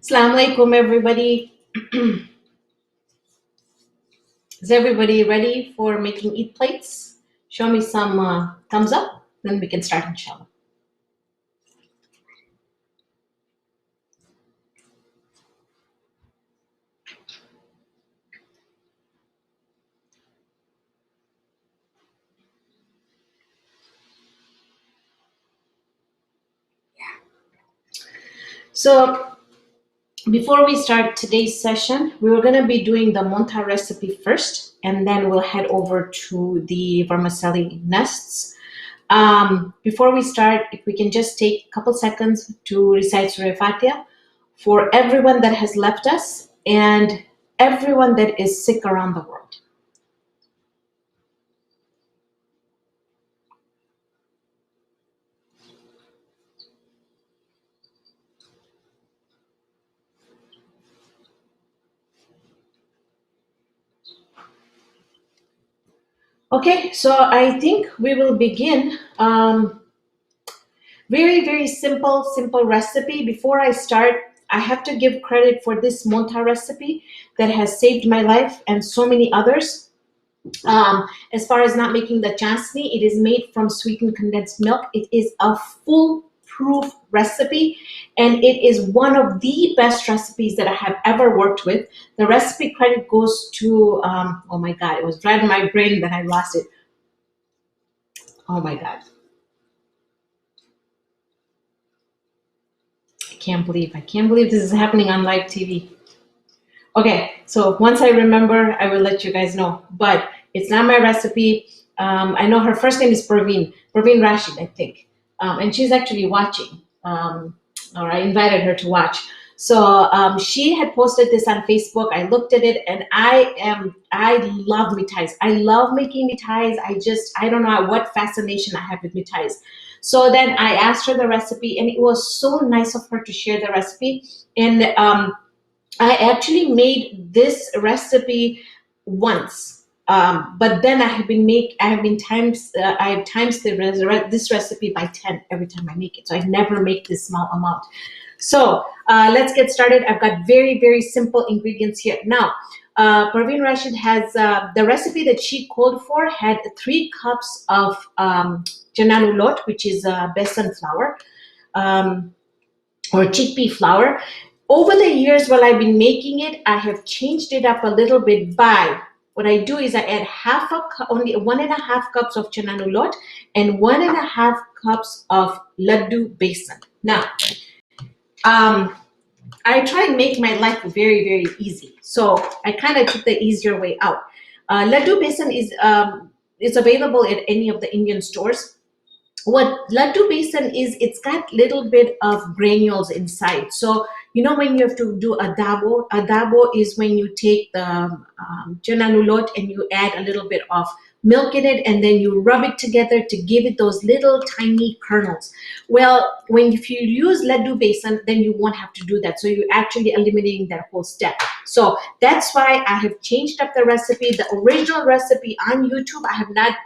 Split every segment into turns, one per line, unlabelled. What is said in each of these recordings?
Assalamu alaikum, everybody. Is everybody ready for making eat plates? Show me some thumbs up, then we can start, inshallah. So before we start today's session, we were going to be doing the Monta recipe first, and then we'll head over to the vermicelli nests. Before we start, if we can just take a couple seconds to recite Surah Fatiha for everyone that has left us and everyone that is sick around the world. Okay, so I think we will begin. Very simple recipe. Before I start, I have to give credit for this Monta recipe that has saved my life and so many others. As far as not making the chansni, it is made from sweetened condensed milk. It is a foolproof recipe, and it is one of the best recipes that I have ever worked with. The recipe credit goes to, oh my God, it was right in my brain that I lost it. Oh my God. I can't believe this is happening on live TV. Okay, so once I remember, I will let you guys know. But it's not my recipe. I know her first name is Perveen Rashid, I think. And she's actually watching. Or I invited her to watch. So she had posted this on Facebook. I looked at it, and I love Mithais. I love making Mithais. I don't know what fascination I have with Mithais. So then I asked her the recipe, and it was so nice of her to share the recipe. And I actually made this recipe once, but then I have times this recipe by 10 every time I make it. So I never make this small amount. So let's get started. I've got very simple ingredients here. Now, Perveen Rashid has the recipe that she called for had 3 cups of chana lot, which is besan flour or chickpea flour. Over the years while I've been making it, I have changed it up a little bit by what I do is I add only 1.5 cups of chana lot and 1.5 cups of ladoo besan. Now, I try and make my life very easy. So I kind of took the easier way out. Ladoo besan is available at any of the Indian stores. What ladoo besan is, it's got little bit of granules inside. So you know when you have to do adabo is when you take the chana lot and you add a little bit of milk in it, and then you rub it together to give it those little tiny kernels. Well, if you use ladoo besan, then you won't have to do that. So you're actually eliminating that whole step. So that's why I have changed up the recipe. The original recipe on YouTube, I have not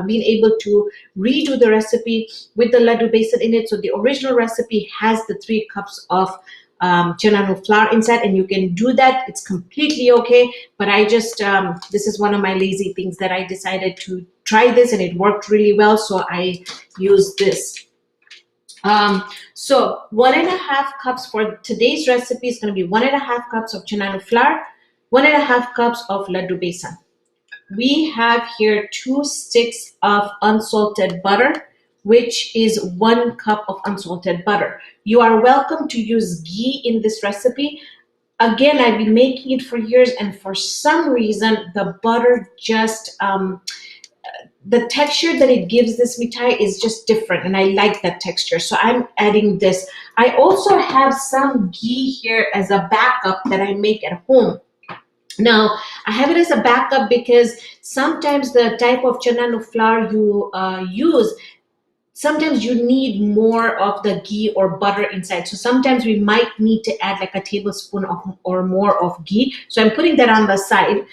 been able to redo the recipe with the ladoo besan in it. So the original recipe has the 3 cups of chana flour inside, and you can do that. It's completely okay. But I just this is one of my lazy things that I decided to try this, and it worked really well, so I used this. So 1.5 cups for today's recipe is going to be 1.5 cups of chana flour, 1.5 cups of ladoo besan. We have here 2 sticks of unsalted butter, which is 1 cup of unsalted butter. You are welcome to use ghee in this recipe. Again, I've been making it for years, and for some reason, the butter just, the texture that it gives this mithai is just different, and I like that texture. So I'm adding this. I also have some ghee here as a backup that I make at home. Now, I have it as a backup because sometimes the type of chana flour you use, sometimes you need more of the ghee or butter inside. So sometimes we might need to add like a tablespoon or more of ghee. So I'm putting that on the side.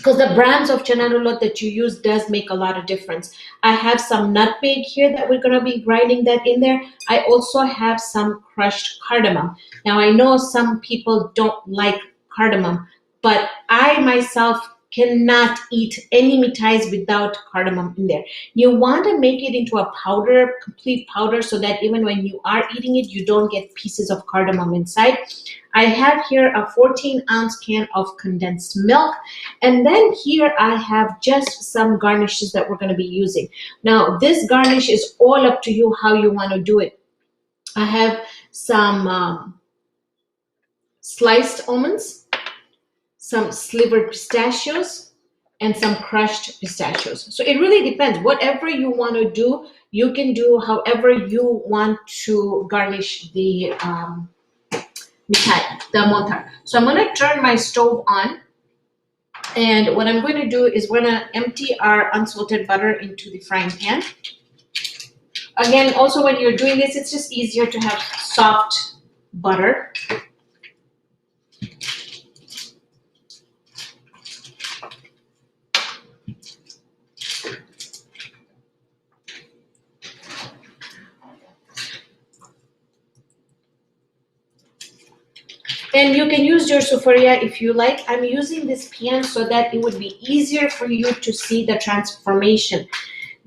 because the brands of chana rulot that you use does make a lot of difference. I have some nutmeg here that we're going to be grinding that in there. I also have some crushed cardamom. Now I know some people don't like cardamom, but I myself cannot eat any mithais without cardamom in there. You want to make it into a powder, complete powder, so that even when you are eating it, you don't get pieces of cardamom inside. I have here a 14-ounce can of condensed milk. And then here I have just some garnishes that we're going to be using. Now, this garnish is all up to you how you want to do it. I have some sliced almonds, some slivered pistachios, and some crushed pistachios. So it really depends. Whatever you want to do, you can do however you want to garnish the Mithai, the Monthar. So I'm going to turn my stove on, and what I'm going to do is we're going to empty our unsalted butter into the frying pan. Again, also when you're doing this, it's just easier to have soft butter. And you can use your sufuria if you like. I'm using this pan so that it would be easier for you to see the transformation.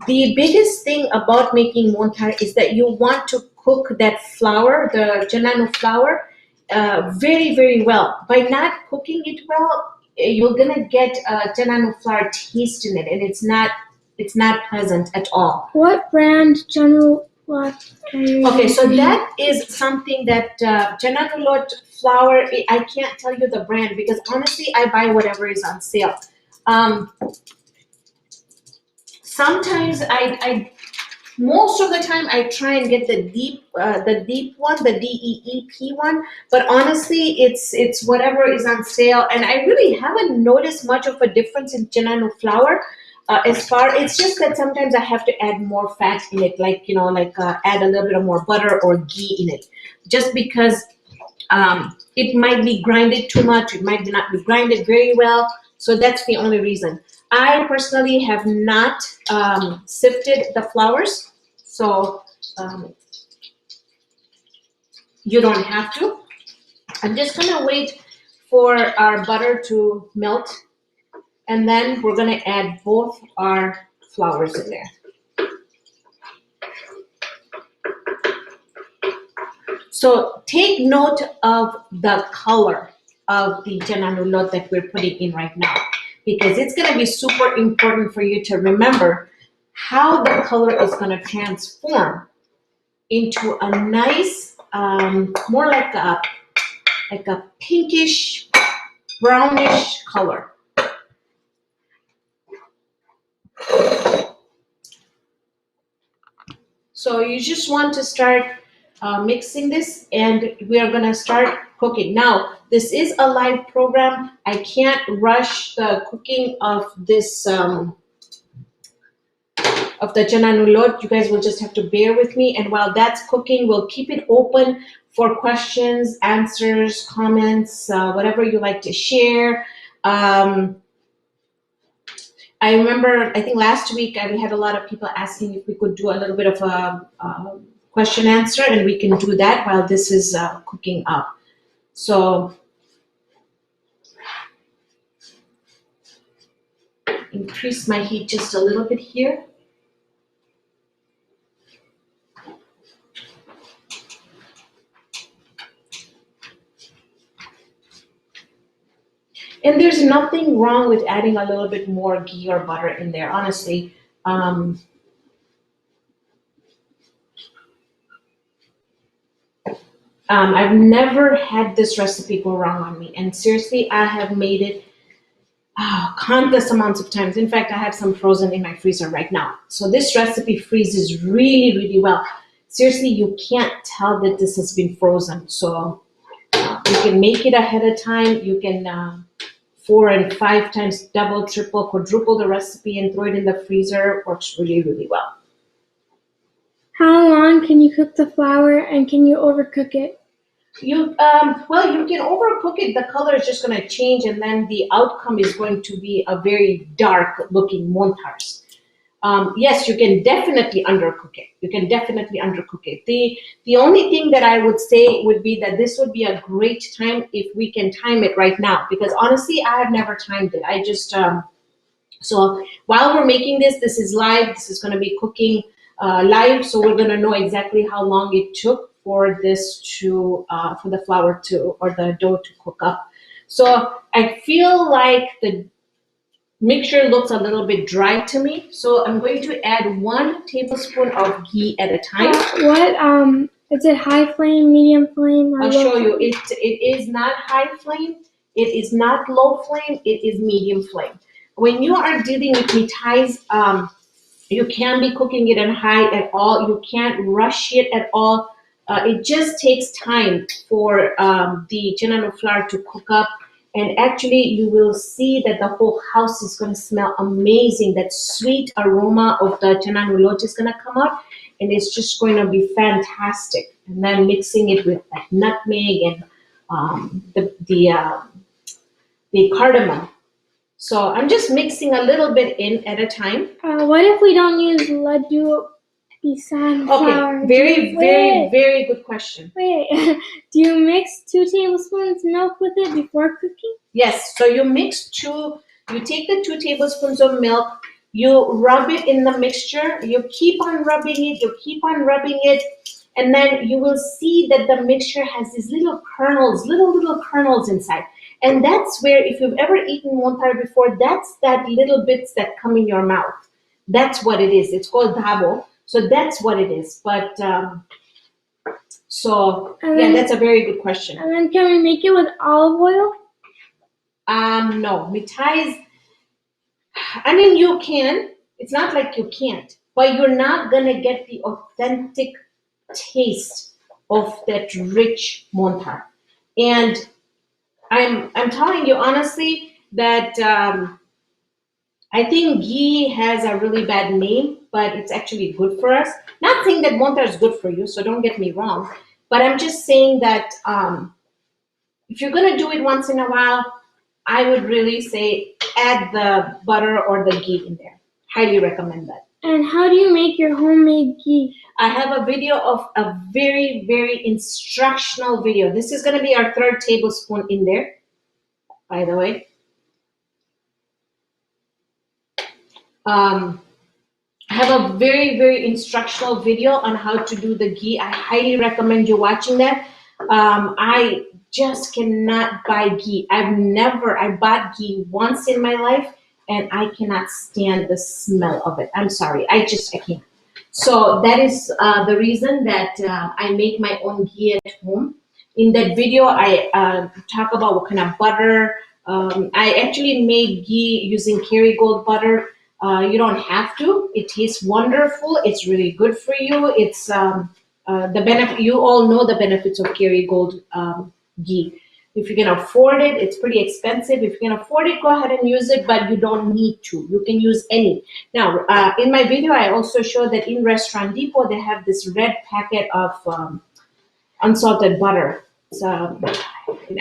The biggest thing about making montar is that you want to cook that flour, the jananu flour, very, very well. By not cooking it well, you're gonna get jananu flour taste in it, and it's not pleasant at all.
What brand jananu lot are you
Okay, so
using?
that is something that jananu lot flour. I can't tell you the brand because honestly, I buy whatever is on sale. Sometimes most of the time I try and get the deep one, the DEEP one, but honestly it's whatever is on sale, and I really haven't noticed much of a difference in jananu flour. It's just that sometimes I have to add more fat in it, like add a little bit of more butter or ghee in it, just because it might be grinded too much, it might not be grinded very well, so that's the only reason. I personally have not sifted the flours, so you don't have to. I'm just gonna wait for our butter to melt, and then we're gonna add both our flours in there. So take note of the color of the jananu lot that we're putting in right now, because it's going to be super important for you to remember how the color is going to transform into a nice, more like a pinkish, brownish color. So you just want to start mixing this, and we are going to start cooking. Now, this is a live program. I can't rush the cooking of this of the jananu lot. You guys will just have to bear with me, and while that's cooking, we'll keep it open for questions, answers, comments, whatever you like to share. I remember, I think last week we had a lot of people asking if we could do a little bit of a question answer, and we can do that while this is cooking up. So increase my heat just a little bit here. And there's nothing wrong with adding a little bit more ghee or butter in there, honestly. I've never had this recipe go wrong on me, and seriously, I have made it countless amounts of times. In fact, I have some frozen in my freezer right now. So this recipe freezes really, really well. Seriously, you can't tell that this has been frozen. So you can make it ahead of time. You can 4 and 5 times double, triple, quadruple the recipe and throw it in the freezer. It works really, really well.
How long can you cook the flour, and can you overcook it?
Well, you can overcook it. The color is just going to change, and then the outcome is going to be a very dark looking montars. Yes, you can definitely undercook it. You can definitely undercook it. The only thing that I would say would be that this would be a great time if we can time it right now, because honestly, I have never timed it. I just so while we're making this, this is live. This is going to be cooking live, so we're going to know exactly how long it took for this to for the flour to or the dough to cook up. So I feel like the mixture looks a little bit dry to me, so I'm going to add 1 tablespoon of ghee at a time.
What is it? High flame, medium flame, or
I'll
low
show you.
flame?
It is not high flame. It is not low flame. It is medium flame. When you are dealing with mithais, you can't be cooking it on high at all. You can't rush it at all. It just takes time for the chenano flour to cook up. And actually, you will see that the whole house is going to smell amazing. That sweet aroma of the chenano lote is going to come out, and it's just going to be fantastic. And then mixing it with like nutmeg and the cardamom. So I'm just mixing a little bit in at a time.
What if we don't use ladoo besan flour?
Okay, very good question.
Wait, do you mix 2 tablespoons milk with it before cooking?
Yes, so you take the 2 tablespoons of milk, you rub it in the mixture, you keep on rubbing it, and then you will see that the mixture has these little kernels, little kernels inside. And that's where, if you've ever eaten montar before, that's that little bits that come in your mouth. That's what it is. It's called dabo. So that's what it is. But yeah, that's a very good question.
And then can we make it with olive oil?
No, mithais. I mean, you can. It's not like you can't, but you're not gonna get the authentic taste of that rich montar. And I'm telling you honestly that I think ghee has a really bad name, but it's actually good for us. Not saying that montar is good for you, so don't get me wrong. But I'm just saying that if you're gonna do it once in a while, I would really say add the butter or the ghee in there. Highly recommend that.
And how do you make your homemade ghee?
I have a video of a very instructional video. This is going to be our 3rd tablespoon in there, by the way. I have a very instructional video on how to do the ghee. I highly recommend you watching that. I just cannot buy ghee. I bought ghee once in my life, and I cannot stand the smell of it. I'm sorry, I can't. So that is the reason that I make my own ghee at home. In that video, I talk about what kind of butter. I actually made ghee using Kerrygold butter. You don't have to. It tastes wonderful. It's really good for you. It's the benefit. You all know the benefits of Kerrygold ghee. If you can afford it, it's pretty expensive. If you can afford it, go ahead and use it, but you don't need to. You can use any. Now, in my video, I also show that in Restaurant Depot, they have this red packet of unsalted butter. So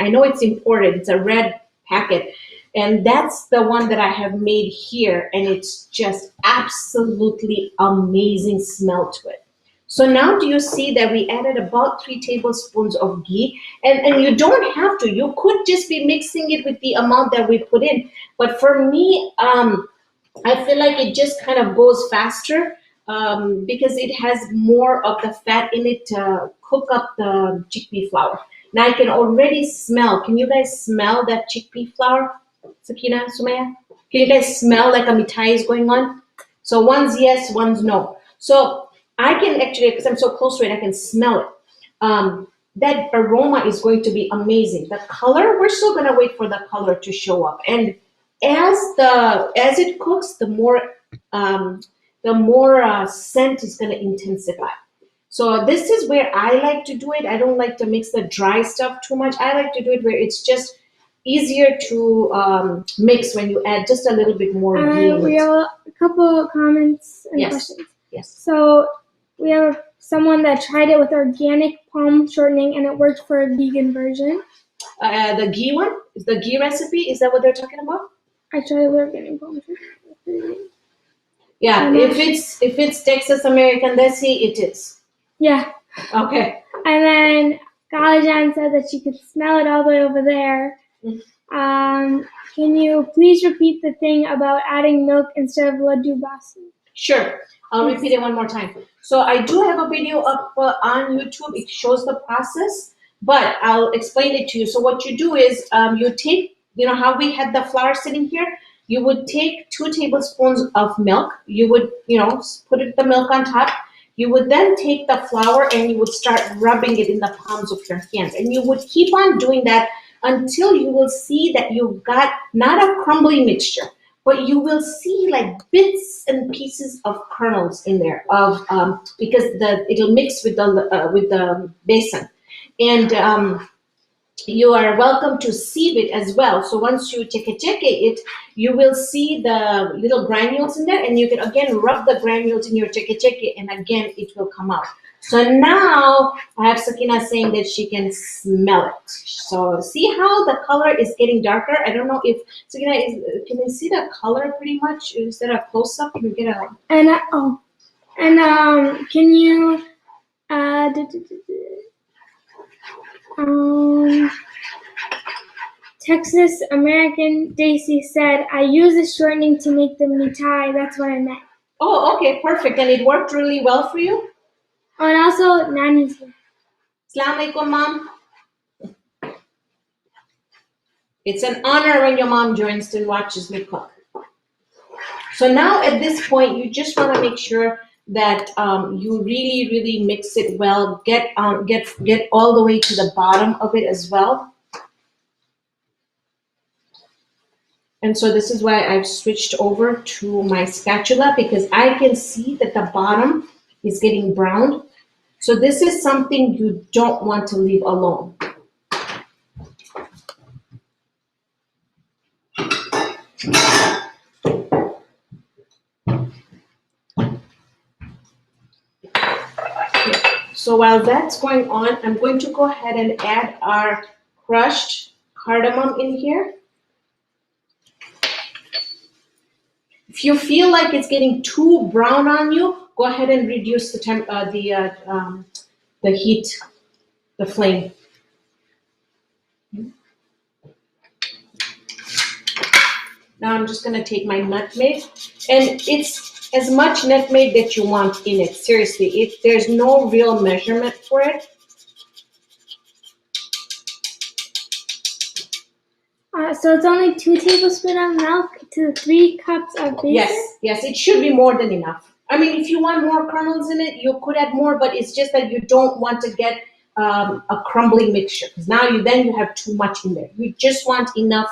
I know it's imported. It's a red packet. And that's the one that I have made here. And it's just absolutely amazing smell to it. So now do you see that we added about 3 tablespoons of ghee? And you don't have to. You could just be mixing it with the amount that we put in. But for me, I feel like it just kind of goes faster because it has more of the fat in it to cook up the chickpea flour. Now I can already smell. Can you guys smell that chickpea flour? Sakina, Sumaya? Can you guys smell like a Mithai is going on? So one's yes, one's no. So I can actually, because I'm so close to it, I can smell it. That aroma is going to be amazing. The color, we're still going to wait for the color to show up. And as it cooks, the more scent is going to intensify. So this is where I like to do it. I don't like to mix the dry stuff too much. I like to do it where it's just easier to mix when you add just a little bit more ghee.
We have a couple of comments and
Yes.
questions.
Yes.
So we have someone that tried it with organic palm shortening and it worked for a vegan version.
The ghee one? Is the ghee recipe? Is that what they're talking about?
I tried with organic palm shortening.
Yeah, if it's Texas American Desi, it is.
Yeah.
Okay.
And then Galajan said that she could smell it all the way over there. Can you please repeat the thing about adding milk instead of ladoo basin?
Sure. I'll repeat it one more time. So I do have a video up on YouTube. It shows the process, but I'll explain it to you. So what you do is you take, you know how we had the flour sitting here? You would take 2 tablespoons of milk. You would, put the milk on top. You would then take the flour and you would start rubbing it in the palms of your hands. And you would keep on doing that until you will see that you've got not a crumbly mixture, but you will see like bits and pieces of kernels in there because it'll mix with the besan. And you are welcome to sieve it as well. So once you check it, you will see the little granules in there, and you can again rub the granules in your check, and again it will come out. So now I have Sakina saying that she can smell it. So see how the color is getting darker? I don't know if Sakina can you see the color pretty much? Is there a close up? Can you get a
can you Texas American Daisy said, I use the shortening to make the Mithai. That's what I meant.
Oh, okay, perfect. And it worked really well for you?
Oh, and also, Nani's here.
Assalamu alaikum, Mom. It's an honor when your mom joins and watches me cook. So now at this point, you just want to make sure that you really, really mix it well. Get all the way to the bottom of it as well. And so this is why I've switched over to my spatula, because I can see that the bottom is getting browned. So this is something you don't want to leave alone. So while that's going on, I'm going to go ahead and add our crushed cardamom in here. If you feel like it's getting too brown on you, go ahead and reduce the heat, the flame. Now I'm just going to take my nutmeg, and it's as much nutmeg that you want in it. Seriously, there's no real measurement for it.
So it's only 2 tablespoons of milk to 3 cups of besan?
Yes, it should be more than enough. I mean, if you want more kernels in it, you could add more, but it's just that you don't want to get a crumbly mixture, because now you have too much in there. You just want enough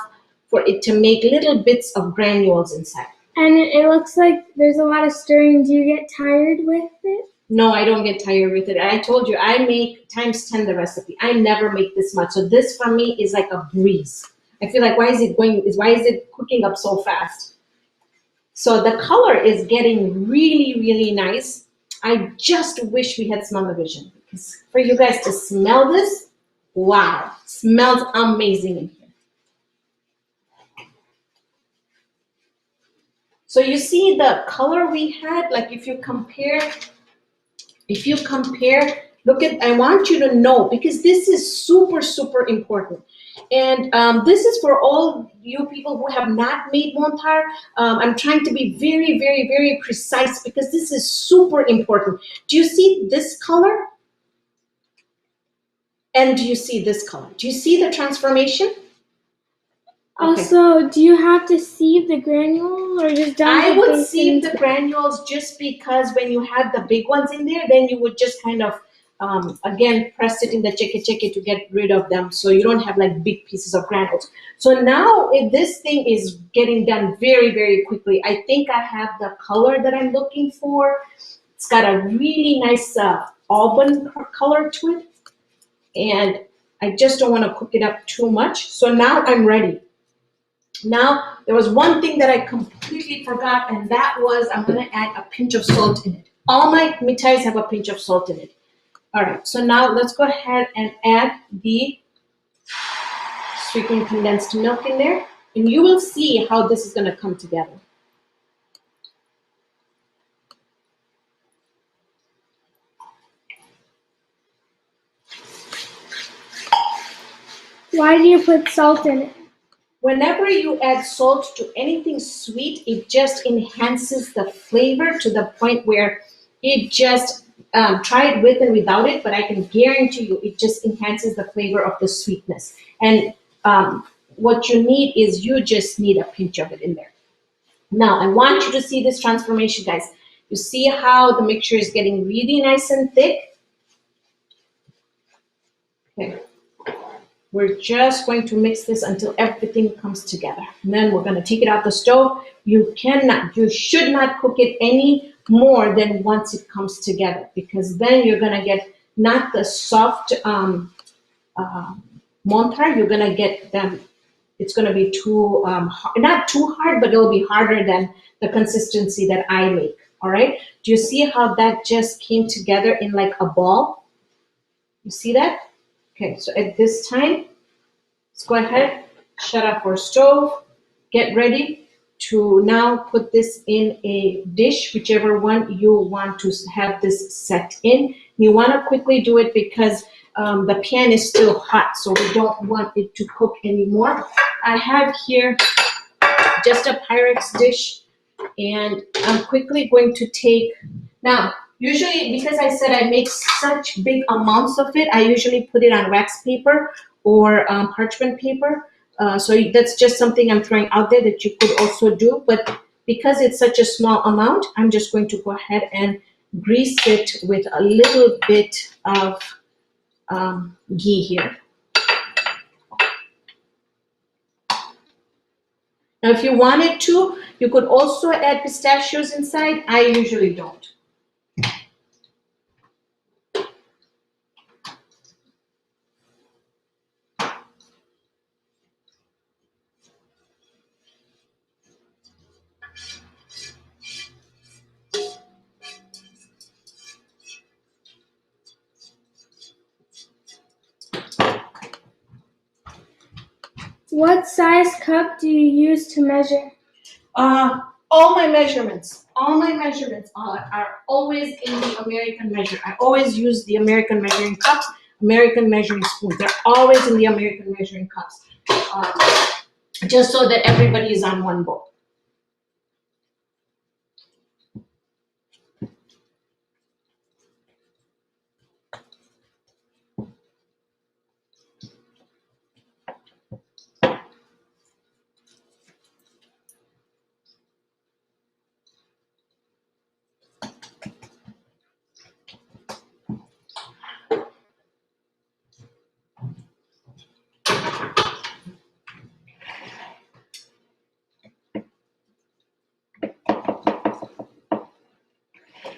for it to make little bits of granules inside.
And it looks like there's a lot of stirring. Do you get tired with it?
No, I don't get tired with it. I told you, I make times 10 the recipe. I never make this much. So this for me is like a breeze. I feel like, why is it cooking up so fast? So the color is getting really, really nice. I just wish we had smell-o-vision, because for you guys to smell this, wow, smells amazing in here. So you see the color we had, like if you compare, look at, I want you to know, because this is super, super important. And this is for all you people who have not made Monthar. I'm trying to be very, very, very precise, because this is super important. Do you see this color? And do you see this color? Do you see the transformation? Okay.
Also, do you have to sieve the granules or just dump
I would sieve the granules, just because when you have the big ones in there, then you would just kind of again press it in the cheque to get rid of them, so you don't have like big pieces of granules. So now if this thing is getting done very, very quickly, I think I have the color that I'm looking for. It's got a really nice almond color to it, and I just don't want to cook it up too much. So now I'm ready. Now, there was one thing that I completely forgot, and that was I'm going to add a pinch of salt in it. All my mithais have a pinch of salt in it. All right, so now let's go ahead and add the sweetened condensed milk in there, and you will see how this is going to come together.
Why do you put salt in it?
Whenever you add salt to anything sweet, it just enhances the flavor to the point where it just, try it with and without it, but I can guarantee you it just enhances the flavor of the sweetness. And what you need is you just need a pinch of it in there. Now, I want you to see this transformation, guys. You see how the mixture is getting really nice and thick? Okay. We're just going to mix this until everything comes together. And then we're going to take it out the stove. You should not cook it any more than once it comes together, because then you're going to get not the soft Monthar, you're going to get them, it's going to be too, not too hard, but it'll be harder than the consistency that I make. All right. Do you see how that just came together in like a ball? You see that? Okay, so at this time, let's go ahead, shut off our stove, get ready to now put this in a dish, whichever one you want to have this set in. You want to quickly do it because the pan is still hot, so we don't want it to cook anymore. I have here just a Pyrex dish, and I'm quickly going to take, now, usually, because I said I make such big amounts of it, I usually put it on wax paper or parchment paper. So that's just something I'm throwing out there that you could also do. But because it's such a small amount, I'm just going to go ahead and grease it with a little bit of ghee here. Now, if you wanted to, you could also add pistachios inside. I usually don't.
What size cup do you use to measure?
All my measurements are always in the American measure. I always use the American measuring cups, American measuring spoons. They're always in the American measuring cups, just so that everybody is on one boat.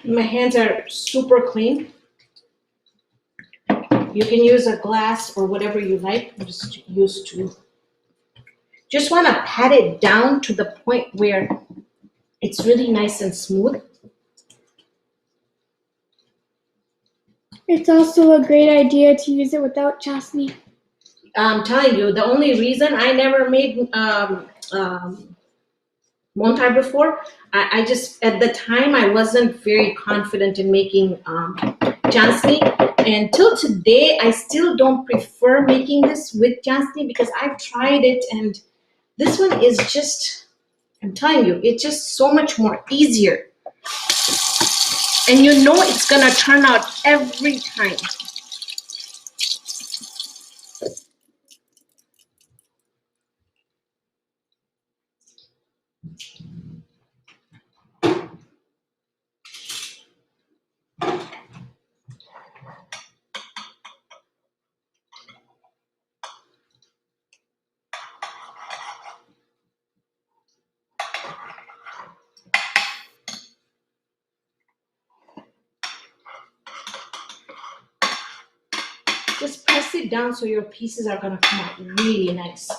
My hands are super clean. You can use a glass or whatever you like. I'm just used to. Just want to pat it down to the point where it's really nice and smooth.
It's also a great idea to use it without chasni.
I'm telling you, the only reason I never made Monta before, I just, at the time, I wasn't very confident in making chansni. And till today, I still don't prefer making this with chansni because I've tried it, and this one is just, I'm telling you, it's just so much more easier. And you know it's gonna turn out every time. Just press it down so your pieces are gonna come out really nice.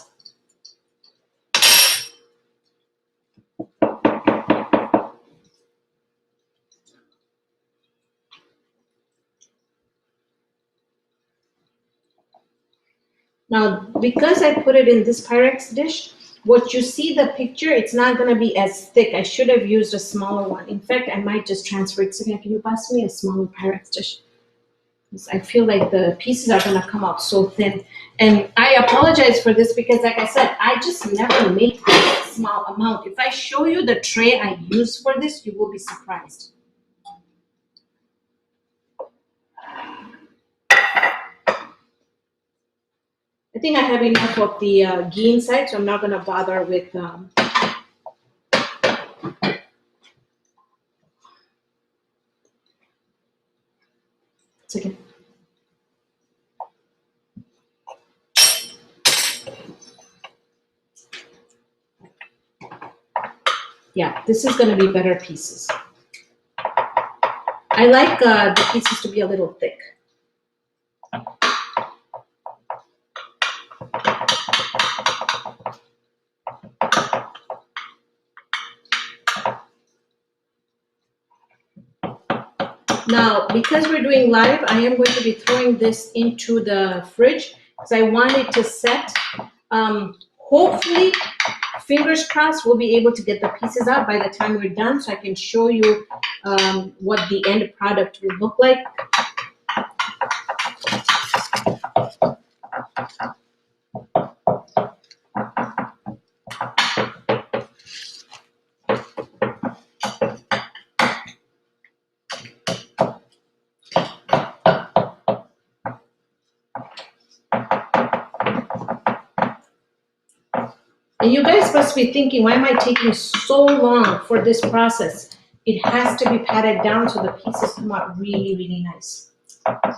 Now, because I put it in this Pyrex dish, what you see the picture, it's not going to be as thick. I should have used a smaller one. In fact, I might just transfer it. So can you pass me a smaller Pyrex dish? I feel like the pieces are going to come out so thin. And I apologize for this because, like I said, I just never make this small amount. If I show you the tray I use for this, you will be surprised. I think I have enough of the ghee inside, so I'm not going to bother with it's okay. Yeah, this is going to be better pieces. I like the pieces to be a little thick. Now, because we're doing live, I am going to be throwing this into the fridge because I want it to set. Hopefully, fingers crossed, we'll be able to get the pieces out by the time we're done so I can show you what the end product will look like. And you guys must be thinking, why am I taking so long for this process? It has to be patted down so the pieces come out really, really nice. Okay,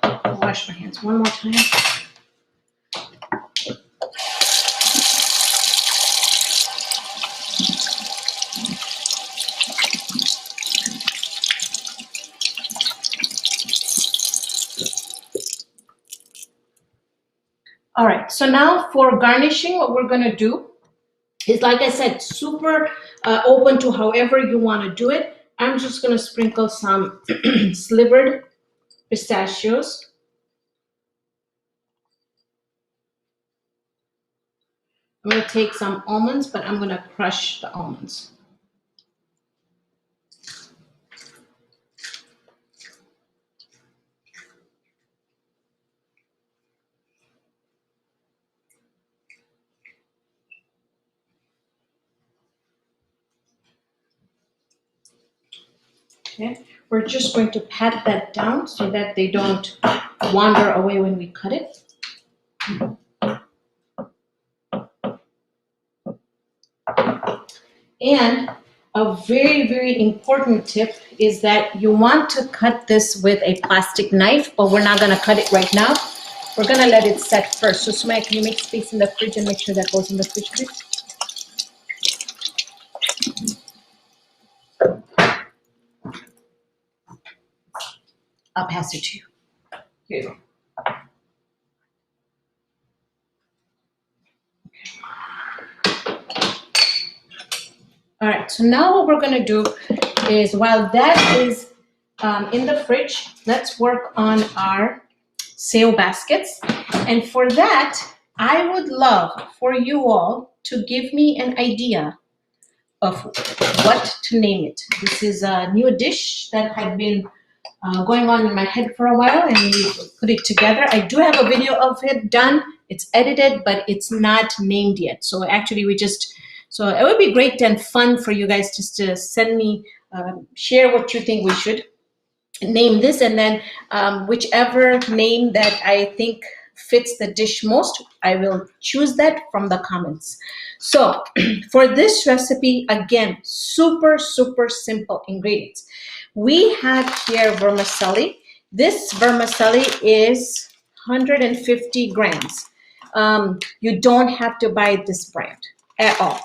I'll wash my hands one more time. All right, so now for garnishing, what we're gonna do is, like I said, super open to however you wanna do it. I'm just gonna sprinkle some slivered pistachios. I'm gonna take some almonds, but I'm gonna crush the almonds. Okay, we're just going to pat that down so that they don't wander away when we cut it. And a very, very important tip is that you want to cut this with a plastic knife, but we're not gonna cut it right now. We're gonna let it set first. So Sumaya, can you make space in the fridge and make sure that goes in the fridge, please? I'll pass it to you. Here you go. All right, so now what we're gonna do is, while that is in the fridge, let's work on our sale baskets. And for that, I would love for you all to give me an idea of what to name it. This is a new dish that had been going on in my head for a while, and we put it together. I do have a video of it done. It's edited, but it's not named yet. So actually so it would be great and fun for you guys just to send me, share what you think we should name this, and then whichever name that I think fits the dish most, I will choose that from the comments. So for this recipe, again, super, super simple ingredients. We have here vermicelli. This vermicelli is 150 grams. You don't have to buy this brand at all.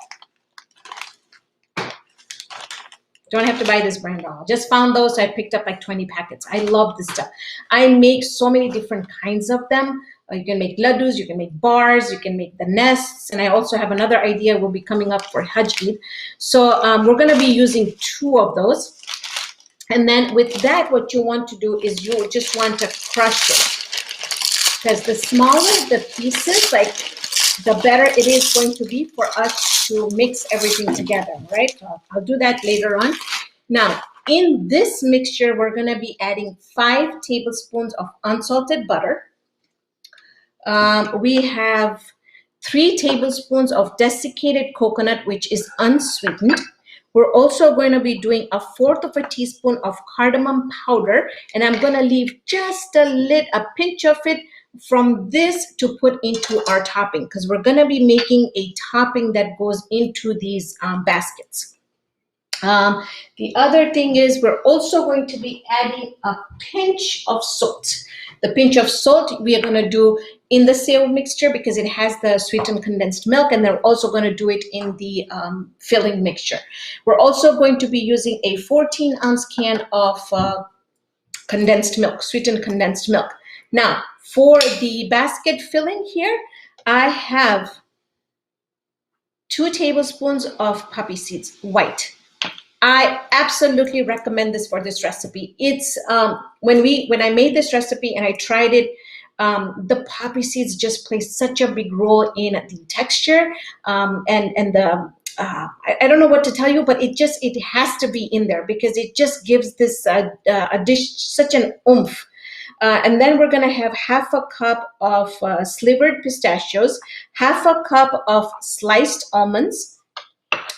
Don't have to buy this brand at all. Just found those. I picked up like 20 packets. I love this stuff. I make so many different kinds of them. You can make ladoos, you can make bars, you can make the nests, and I also have another idea will be coming up for HIC. So we're going to be using 2 of those. And then with that, what you want to do is you just want to crush it, because the smaller the pieces, like, the better it is going to be for us to mix everything together, right? So I'll do that later on. Now, in this mixture, we're going to be adding 5 tablespoons of unsalted butter. We have 3 tablespoons of desiccated coconut, which is unsweetened. We're also going to be doing 1/4 of a teaspoon of cardamom powder, and I'm going to leave just a pinch of it from this to put into our topping, because we're going to be making a topping that goes into these baskets. The other thing is we're also going to be adding a pinch of salt. The pinch of salt we are going to do in the Sewai mixture because it has the sweetened condensed milk, and they're also going to do it in the filling mixture. We're also going to be using a 14-ounce can of condensed milk, sweetened condensed milk. Now, for the basket filling here, I have 2 tablespoons of poppy seeds, white. I absolutely recommend this for this recipe. It's when I made this recipe and I tried it, the poppy seeds just play such a big role in the texture and the I don't know what to tell you, but it has to be in there because it just gives this a dish such an oomph. And then we're going to have 1/2 cup of slivered pistachios, 1/2 cup of sliced almonds.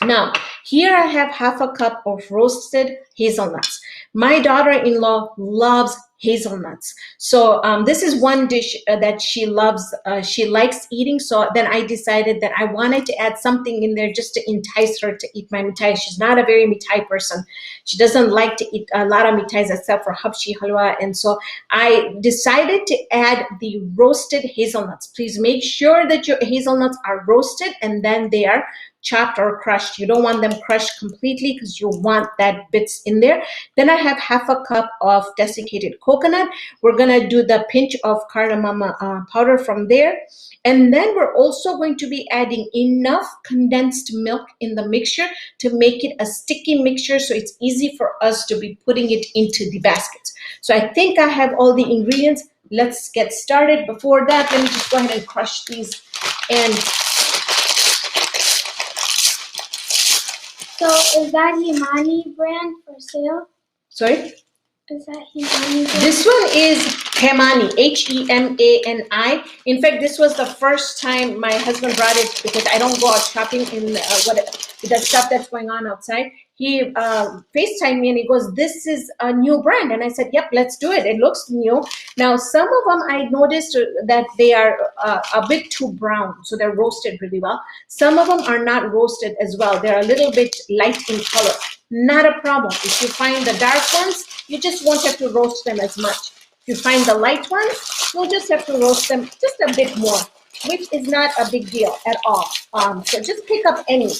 Now, here I have 1/2 cup of roasted hazelnuts. My daughter-in-law loves hazelnuts. So this is one dish that she loves, she likes eating. So then I decided that I wanted to add something in there just to entice her to eat my Mithaii. She's not a very Mithaii person. She doesn't like to eat a lot of Mithais except for hapshi halwa. And so I decided to add the roasted hazelnuts. Please make sure that your hazelnuts are roasted and then they are chopped or crushed. You don't want them crushed completely because you want that bits in there. Then I have 1/2 cup of desiccated coconut. We're going to do the pinch of cardamom powder from there. And then we're also going to be adding enough condensed milk in the mixture to make it a sticky mixture so it's easy for us to be putting it into the baskets. So I think I have all the ingredients. Let's get started. Before that, let me just go ahead and crush these. And
so is that Himani brand for sale?
sorry?
Is that Himani brand?
This one is Hemani, Hemani. In fact, this was the first time my husband brought it because I don't go out shopping in the stuff that's going on outside. He FaceTimed me and he goes, "This is a new brand." And I said, "Yep, let's do it. It looks new." Now, some of them I noticed that they are a bit too brown, so they're roasted really well. Some of them are not roasted as well. They're a little bit light in color. Not a problem. If you find the dark ones, you just won't have to roast them as much. If you find the light ones, you'll just have to roast them just a bit more, which is not a big deal at all. So just pick up any.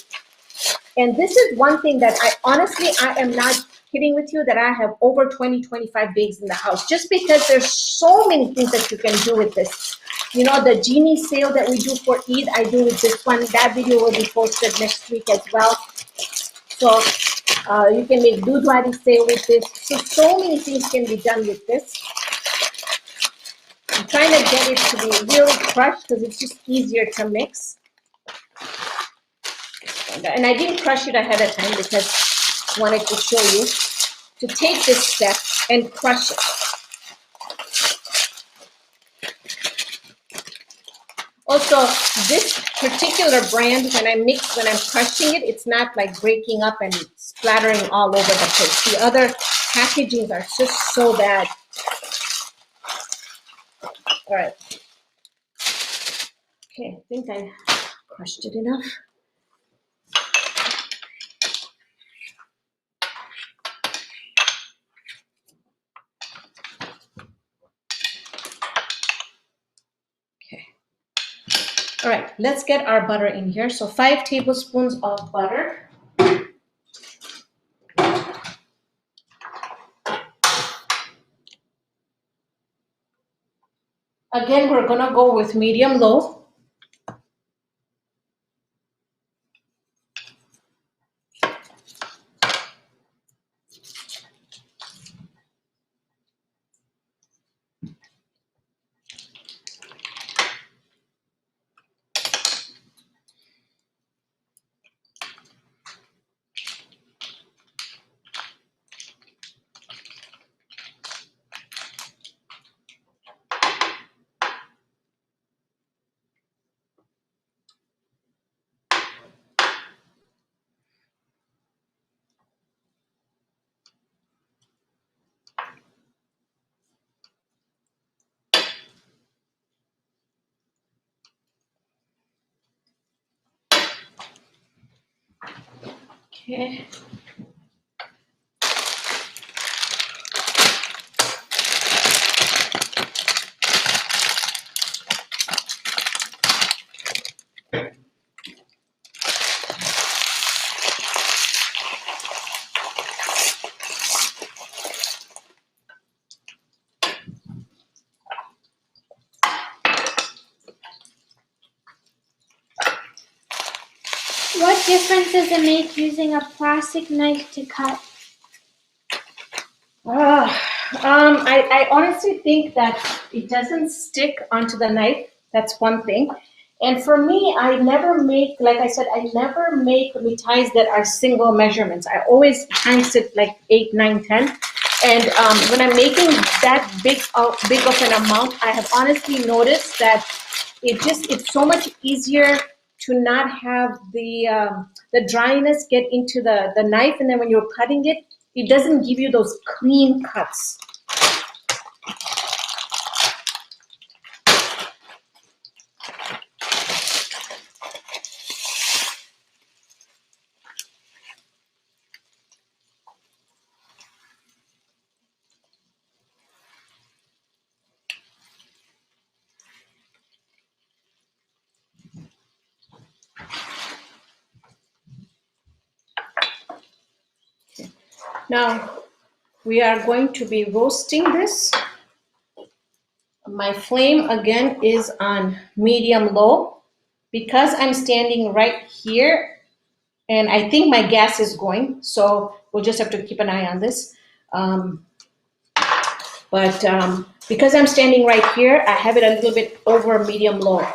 And this is one thing that I am not kidding with you, that I have over 20, 25 bags in the house, just because there's so many things that you can do with this. You know, the genie sale that we do for Eid, I do with this one. That video will be posted next week as well. So you can make dudwari sale with this. So many things can be done with this. I'm trying to get it to be really crushed because it's just easier to mix. And I didn't crush it ahead of time because I wanted to show you to take this step and crush it. Also, this particular brand, when I'm crushing it, it's not like breaking up and splattering all over the place. The other packagings are just so bad. All right. Okay, I think I crushed it enough. Okay. All right, let's get our butter in here. So 5 tablespoons of butter. Again, we're gonna go with medium low. Okay.
What difference does it make using a plastic knife to cut?
I honestly think that it doesn't stick onto the knife. That's one thing. And for me, I never make, like I said, I never make mithais that are single measurements. I always hands it like 8, 9, 10. And when I'm making that big of an amount, I have honestly noticed that it's so much easier to not have the dryness get into the knife, and then when you're cutting it, it doesn't give you those clean cuts. Now, we are going to be roasting this. My flame again is on medium low because I'm standing right here, and I think my gas is going, so we'll just have to keep an eye on this. But because I'm standing right here, I have it a little bit over medium low.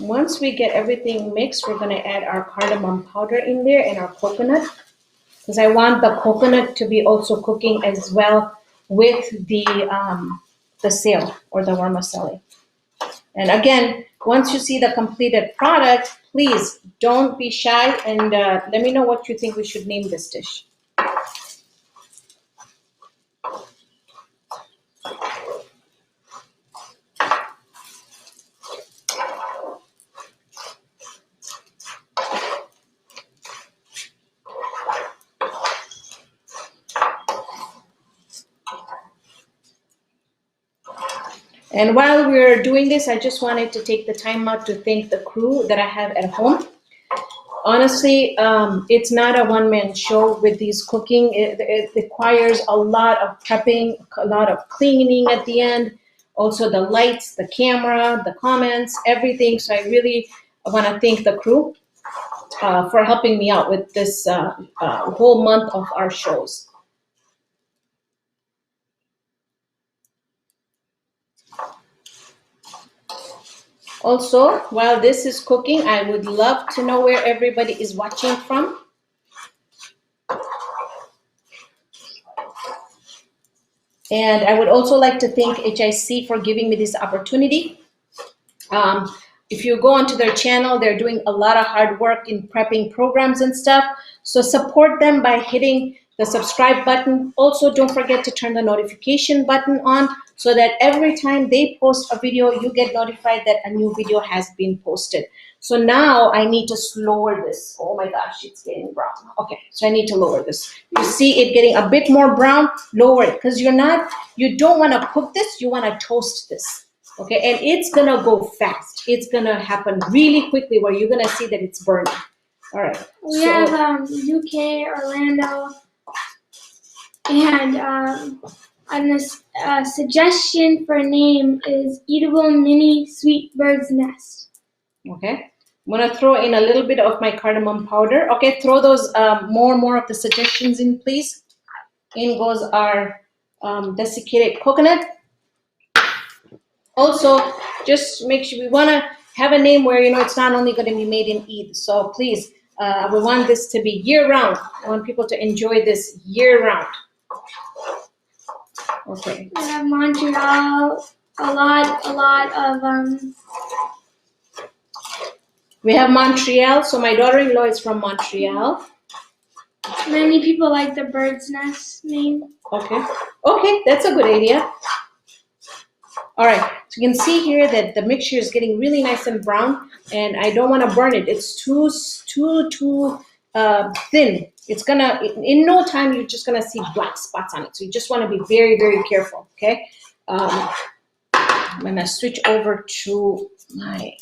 Once we get everything mixed, we're going to add our cardamom powder in there and our coconut, because I want the coconut to be also cooking as well with the sail or the vermicelli. And again, once you see the completed product, please don't be shy and let me know what you think we should name this dish. And while we're doing this, I just wanted to take the time out to thank the crew that I have at home. Honestly, it's not a one-man show with these cooking. It requires a lot of prepping, a lot of cleaning at the end, also the lights, the camera, the comments, everything. So I really want to thank the crew for helping me out with this whole month of our shows. Also, while this is cooking, I would love to know where everybody is watching from. And I would also like to thank HIC for giving me this opportunity. If you go onto their channel, they're doing a lot of hard work in prepping programs and stuff. So support them by hitting the subscribe button. Also, don't forget to turn the notification button on so that every time they post a video, you get notified that a new video has been posted. So now I need to lower this. Oh my gosh, it's getting brown. Okay, so I need to lower this. You see it getting a bit more brown, lower it, because you don't want to cook this, you want to toast this. Okay, and it's gonna go fast. It's gonna happen really quickly where you're gonna see that it's burning. All right.
We have UK, Orlando, and a suggestion for a name is Eatable Mini Sweet Bird's Nest.
Okay. I'm gonna throw in a little bit of my cardamom powder. Okay, throw those more of the suggestions in, please. In goes our desiccated coconut. Also, just make sure we want to have a name where it's not only going to be made in Eid. So please, we want this to be year-round. I want people to enjoy this year-round. Okay.
We have Montreal, a lot of
We have Montreal. So my daughter-in-law is from Montreal.
Many people like the bird's nest name.
Okay. Okay, that's a good idea. All right, so you can see here that the mixture is getting really nice and brown, and I don't want to burn it. It's too thin. It's gonna, in no time, you're just gonna see black spots on it. So you just want to be very, very careful, okay? I'm gonna switch over to my,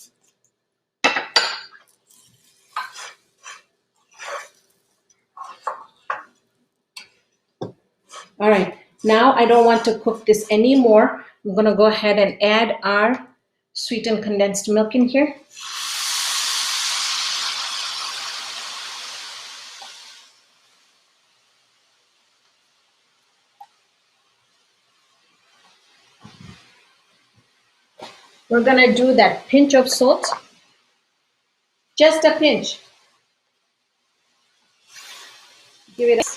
all right, now I don't want to cook this anymore. I'm gonna go ahead and add our sweetened condensed milk in here. We're gonna do that pinch of salt, just a pinch. Give it a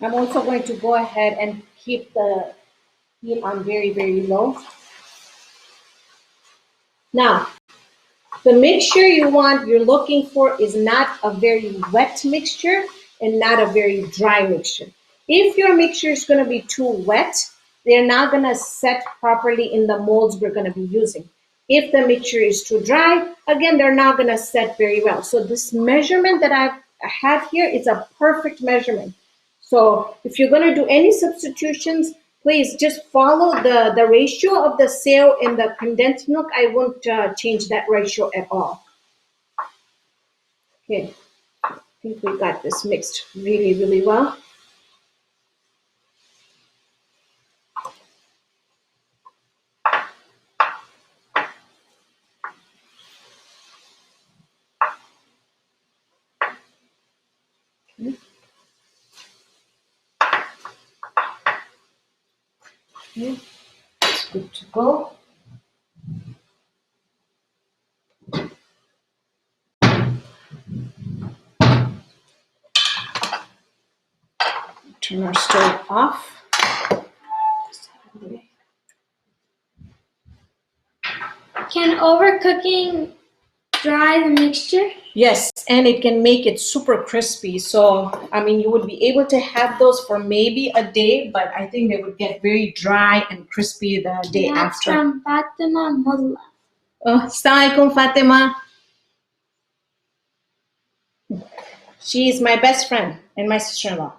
I'm also going to go ahead and keep the heat on very, very low. Now, the mixture you're looking for is not a very wet mixture and not a very dry mixture. If your mixture is going to be too wet, they're not going to set properly in the molds we're going to be using. If the mixture is too dry, again, they're not going to set very well. So this measurement that I have here is a perfect measurement. So if you're going to do any substitutions, please just follow the ratio of the sail in the condensed milk. I won't change that ratio at all. Okay, I think we got this mixed really, really well. Okay. Okay, it's good to go. Turn our stove off.
Can overcooking dry the mixture?
Yes, and it can make it super crispy. So, I mean, you would be able to have those for maybe a day, but I think they would get very dry and crispy the day
That's
after.
from Fatima Mullah.
Oh, Assalamualaikum, Fatima. She is my best friend and my sister-in-law.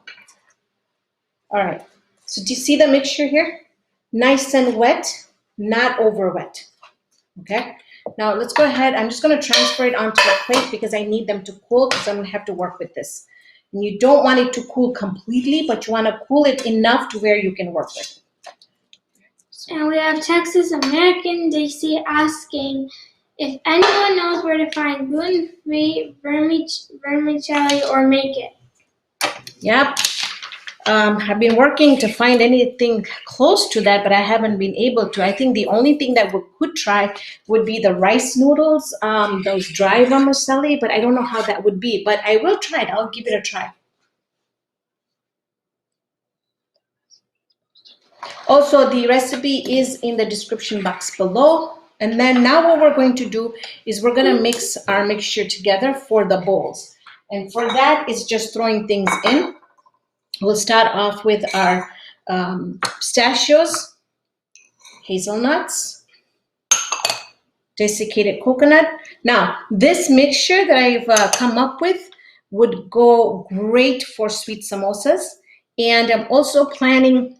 All right, so do you see the mixture here? Nice and wet, not over wet. Okay, now let's go ahead. I'm just going to transfer it onto a plate because I need them to cool because I'm going to have to work with this. And you don't want it to cool completely, but you want to cool it enough to where you can work with it.
And we have Texas American Daisy asking if anyone knows where to find gluten-free vermicelli or make it.
Yep. I've been working to find anything close to that, but I haven't been able to. I think the only thing that we could try would be the rice noodles, those dry vermicelli, but I don't know how that would be. But I will try it. I'll give it a try. Also, the recipe is in the description box below. And then now what we're going to do is we're going to mix our mixture together for the bowls. And for that, it's just throwing things in. We'll start off with our pistachios, hazelnuts, desiccated coconut. Now, this mixture that I've come up with would go great for sweet samosas. And I'm also planning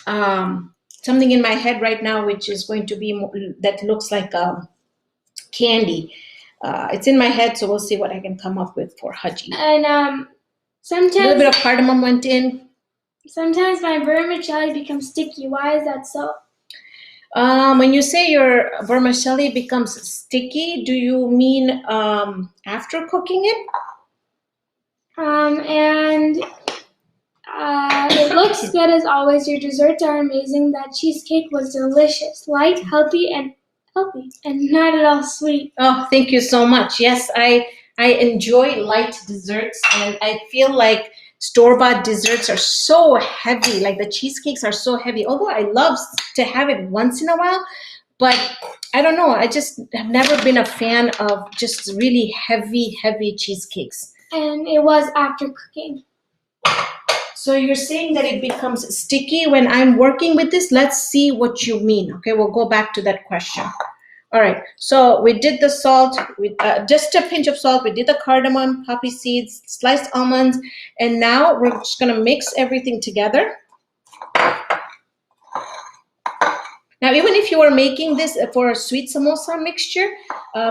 something in my head right now, which is going to be that looks like candy. It's in my head, so we'll see what I can come up with for haji.
And
A
sometimes
little bit of cardamom went in.
sometimes my vermicelli becomes sticky. Why is that so?
When you say your vermicelli becomes sticky, do you mean after cooking it?
And it looks good as always. Your desserts are amazing. That cheesecake was delicious, light, healthy, and not at all sweet.
Oh, thank you so much. Yes, I enjoy light desserts, and I feel like store-bought desserts are so heavy. Like the cheesecakes are so heavy. Although I love to have it once in a while, but I don't know. I just have never been a fan of just really heavy cheesecakes.
And it was after cooking.
So you're saying that it becomes sticky when I'm working with this? Let's see what you mean. Okay, we'll go back to that question. All right, so we did the salt, with just a pinch of salt. We did the cardamom, poppy seeds, sliced almonds, and now we're just gonna mix everything together. Now, even if you were making this for a sweet samosa mixture,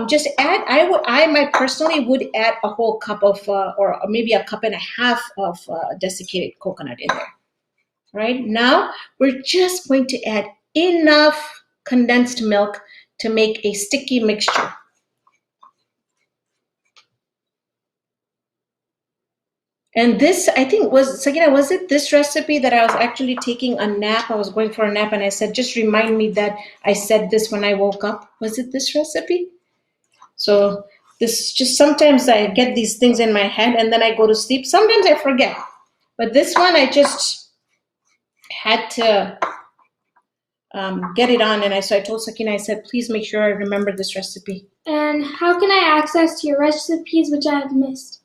just add. I personally would add a whole cup of, or maybe a cup and a half of desiccated coconut in there. Right now, we're just going to add enough condensed milk to make a sticky mixture. And this, I think, was it this recipe that I was actually taking a nap? I was going for a nap and I said, just remind me that I said this when I woke up. Was it this recipe? So this just, sometimes I get these things in my head and then I go to sleep. Sometimes I forget. But this one, I just had to get it on. And so I told Sakina, I said, please make sure I remember this recipe.
And how can I access your recipes, which I have missed?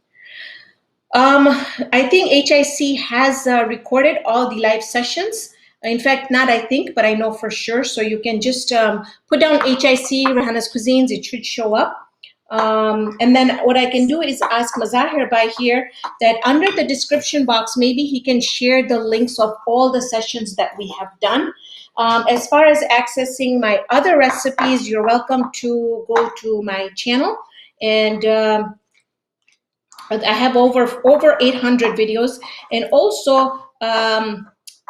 I think HIC has recorded all the live sessions. In fact, not I think, but I know for sure. So you can just put down HIC, Raihana's Cuisines, it should show up. And then what I can do is ask Mazahir by here that under the description box, maybe he can share the links of all the sessions that we have done. As far as accessing my other recipes, you're welcome to go to my channel, and I have over 800 videos, and also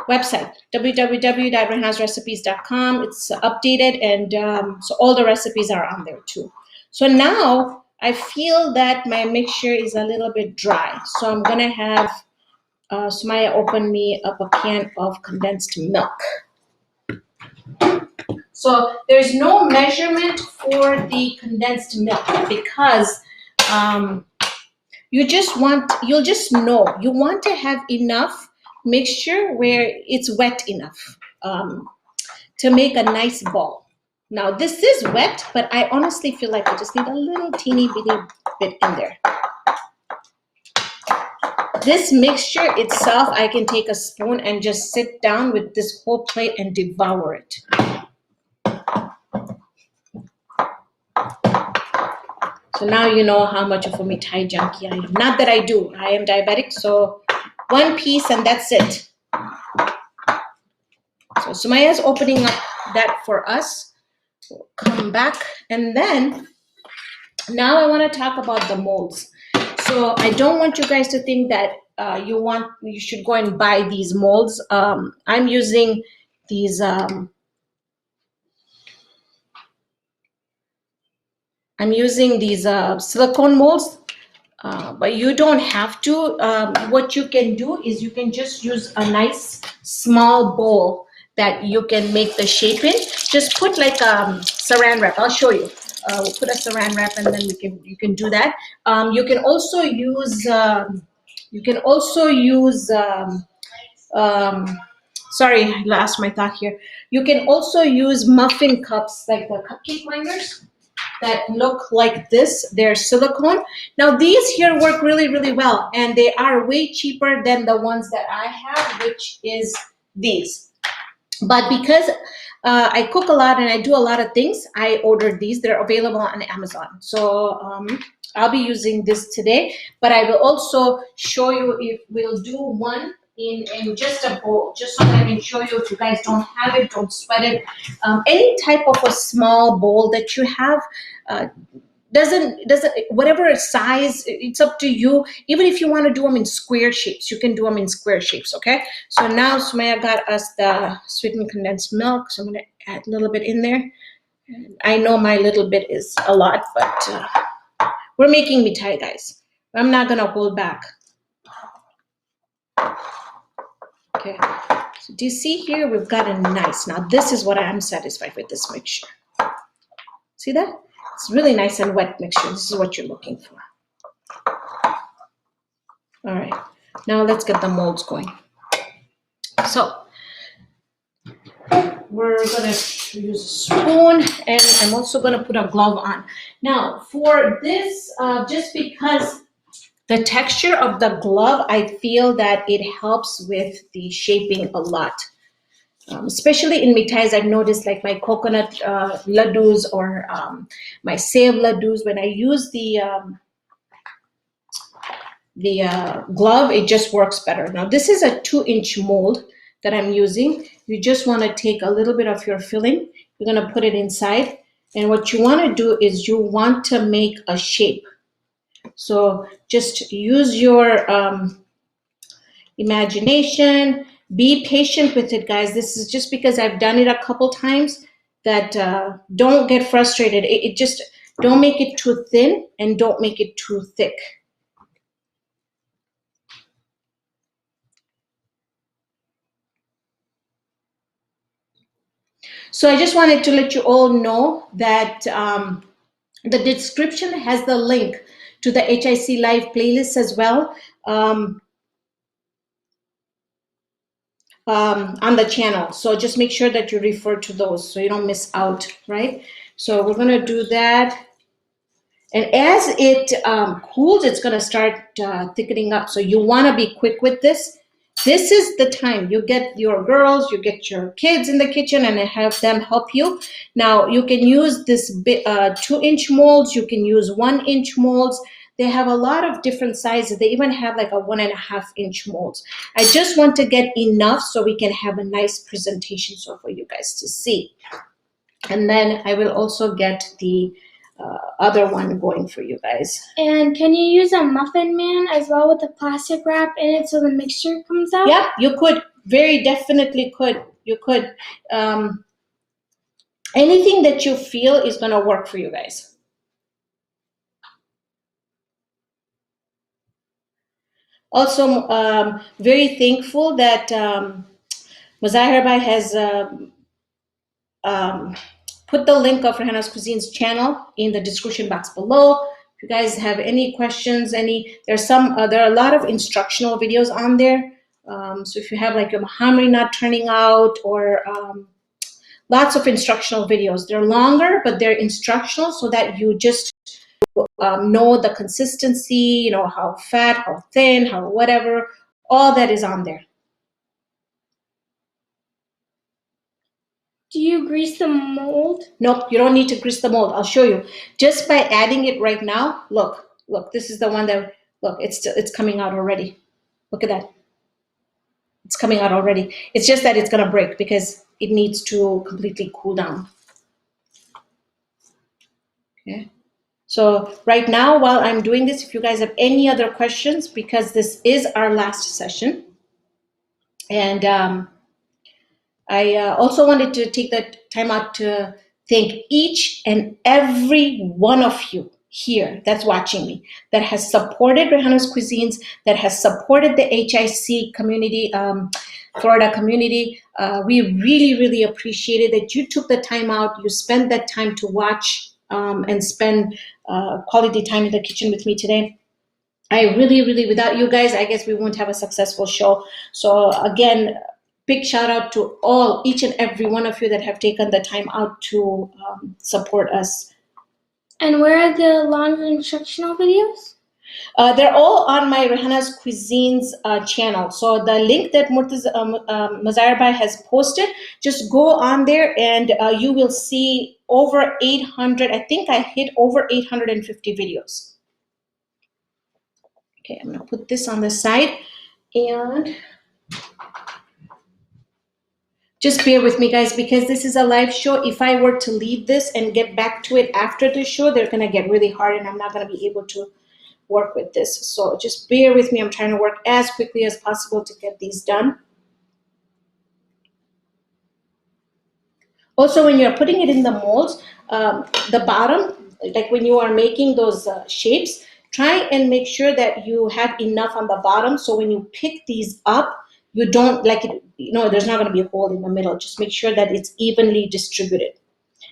website www.raihanasrecipes.com. It's updated, and so all the recipes are on there too. So now I feel that my mixture is a little bit dry, so I'm gonna have Sumaya open me up a can of condensed milk. So there's no measurement for the condensed milk because you'll just know you want to have enough mixture where it's wet enough to make a nice ball. Now this is wet, but I honestly feel like I just need a little teeny bitty bit in there. This mixture itself, I can take a spoon and just sit down with this whole plate and devour it. So now you know how much of a Mithai junkie I am. Not that I do. I am diabetic, so one piece and that's it. So Sumaya's opening up that for us. We'll come back, and then now I want to talk about the molds. So I don't want you guys to think that you should go and buy these molds. I'm using these silicone molds, but you don't have to. What you can do is you can just use a nice small bowl that you can make the shape in. Just put like saran wrap. I'll show you. We'll put a saran wrap, and then you can do that. You can also use sorry, I lost my thought here. You can also use muffin cups, like the cupcake liners that look like this. They're silicone. Now these here work really, really well, and they are way cheaper than the ones that I have, which is these. But because I cook a lot and I do a lot of things, I ordered these. They're available on Amazon. So I'll be using this today, but I will also show you if we'll do one in just a bowl, just so that I can show you. If you guys don't have it, don't sweat it. Any type of a small bowl that you have, doesn't whatever size, it's up to you. Even if you want to do them in square shapes, you can do them in square shapes. Okay, so now Sumaya got us the sweetened condensed milk, so I'm going to add a little bit in there. I know my little bit is a lot, but we're making Mithai, guys. I'm not going to hold back. Okay, so do you see here, we've got a nice, now this is what I'm satisfied with this mixture. See that? It's really nice and wet mixture. This is what you're looking for. All right, now let's get the molds going. So we're gonna use a spoon, and I'm also gonna put a glove on. Now for this, just because the texture of the glove, I feel that it helps with the shaping a lot. Especially in mithais, I've noticed, like my coconut ladoos or my sev ladoos, when I use the glove, it just works better. Now this is a 2-inch mold that I'm using. You just want to take a little bit of your filling. You're going to put it inside, and what you want to do is you want to make a shape. So just use your imagination. Be patient with it, guys. This is just because I've done it a couple times, that don't get frustrated. It just, don't make it too thin and don't make it too thick. So I just wanted to let you all know that the description has the link to the HIC live playlist as well. On the channel, so just make sure that you refer to those so you don't miss out, right? So we're going to do that, and as it cools, it's going to start thickening up. So you want to be quick with this. This is the time you get your girls, you get your kids in the kitchen, and have them help you. Now you can use this 2-inch molds, you can use 1-inch molds. They have a lot of different sizes. They even have like a 1.5-inch molds. I just want to get enough so we can have a nice presentation so for you guys to see. And then I will also get the other one going for you guys.
And can you use a muffin man as well with the plastic wrap in it so the mixture comes out?
Yeah, you could. Very definitely could. You could. Anything that you feel is going to work for you guys. Also, very thankful that Mithai has put the link of Raihana's Cuisine's channel in the description box below. If you guys have any questions, there are a lot of instructional videos on there. So if you have like your mahamri not turning out, or lots of instructional videos. They're longer, but they're instructional so that you just know the consistency, you know, how fat, how thin, how whatever, all that is on there.
Do you grease the mold?
Nope, you don't need to grease the mold. I'll show you. Just by adding it right now, look, this is the one that, look, it's coming out already. Look at that. It's coming out already. It's just that it's gonna break because it needs to completely cool down. Okay. So right now, while I'm doing this, if you guys have any other questions, because this is our last session, and I also wanted to take that time out to thank each and every one of you here that's watching me, that has supported Raihana's Cuisines, that has supported the HIC community, Florida community. We really, really appreciate it that you took the time out, you spent that time to watch and spend quality time in the kitchen with me today. I really, really, without you guys, I guess we wouldn't have a successful show. So again, big shout out to each and every one of you that have taken the time out to support us.
And where are the longer instructional videos?
They're all on my Raihana's Cuisines channel. So the link that Mithai has posted, just go on there and you will see over 800, I think I hit over 850 videos. Okay, I'm gonna put this on the side, and just bear with me, guys, because this is a live show. If I were to leave this and get back to it after the show, they're gonna get really hard and I'm not gonna be able to work with this. So just bear with me. I'm trying to work as quickly as possible to get these done. Also, when you're putting it in the molds, the bottom, like when you are making those shapes, try and make sure that you have enough on the bottom. So when you pick these up, you don't like it, there's not going to be a hole in the middle. Just make sure that it's evenly distributed.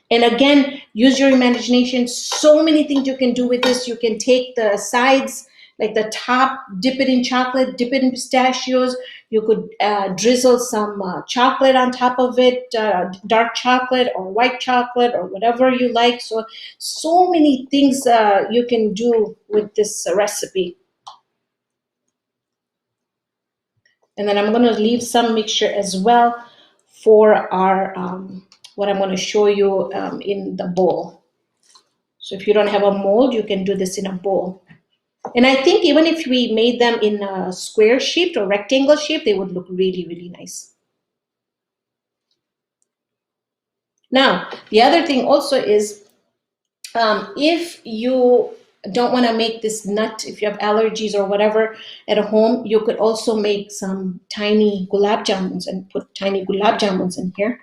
And again, use your imagination. So many things you can do with this. You can take the sides, like the top, dip it in chocolate, dip it in pistachios. You could drizzle some chocolate on top of it, dark chocolate or white chocolate or whatever you like. So many things you can do with this recipe. And then I'm going to leave some mixture as well for our what I'm going to show you in the bowl. So if you don't have a mold, you can do this in a bowl. And I think even if we made them in a square shaped or rectangle shape, they would look really, really nice. Now, the other thing also is if you don't want to make this nut, if you have allergies or whatever at home, you could also make some tiny gulab jamuns and put tiny gulab jamuns in here.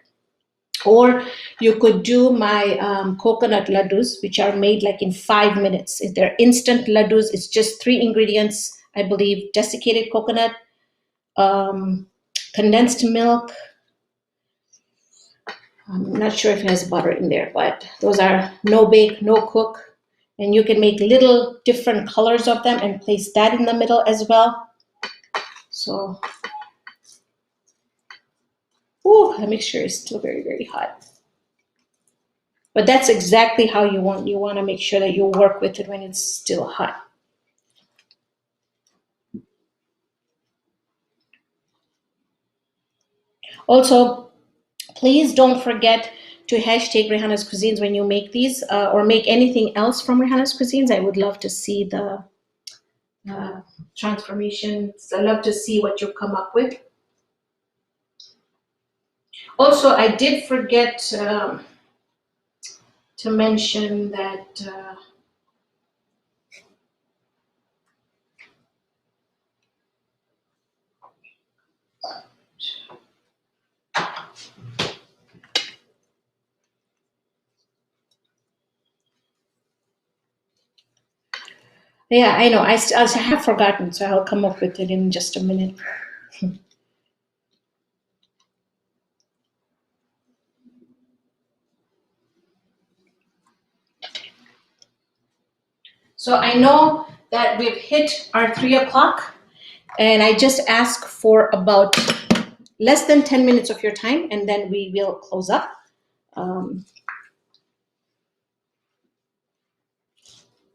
Or you could do my coconut ladoos, which are made like in 5 minutes. If they're instant ladoos, it's just 3 ingredients, I believe: desiccated coconut, condensed milk. I'm not sure if it has butter in there, but those are no bake, no cook. And you can make little different colors of them and place that in the middle as well. So, the mixture is still very, very hot. But that's exactly how you want to make sure that you work with it when it's still hot. Also, please don't forget to hashtag Raihana's Cuisines when you make these or make anything else from Raihana's Cuisines. I would love to see the transformations. I love to see what you come up with. Also, I did forget to mention that yeah, I know. I have forgotten, so I'll come up with it in just a minute. So I know that we've hit our 3 o'clock, and I just ask for about less than 10 minutes of your time, and then we will close up.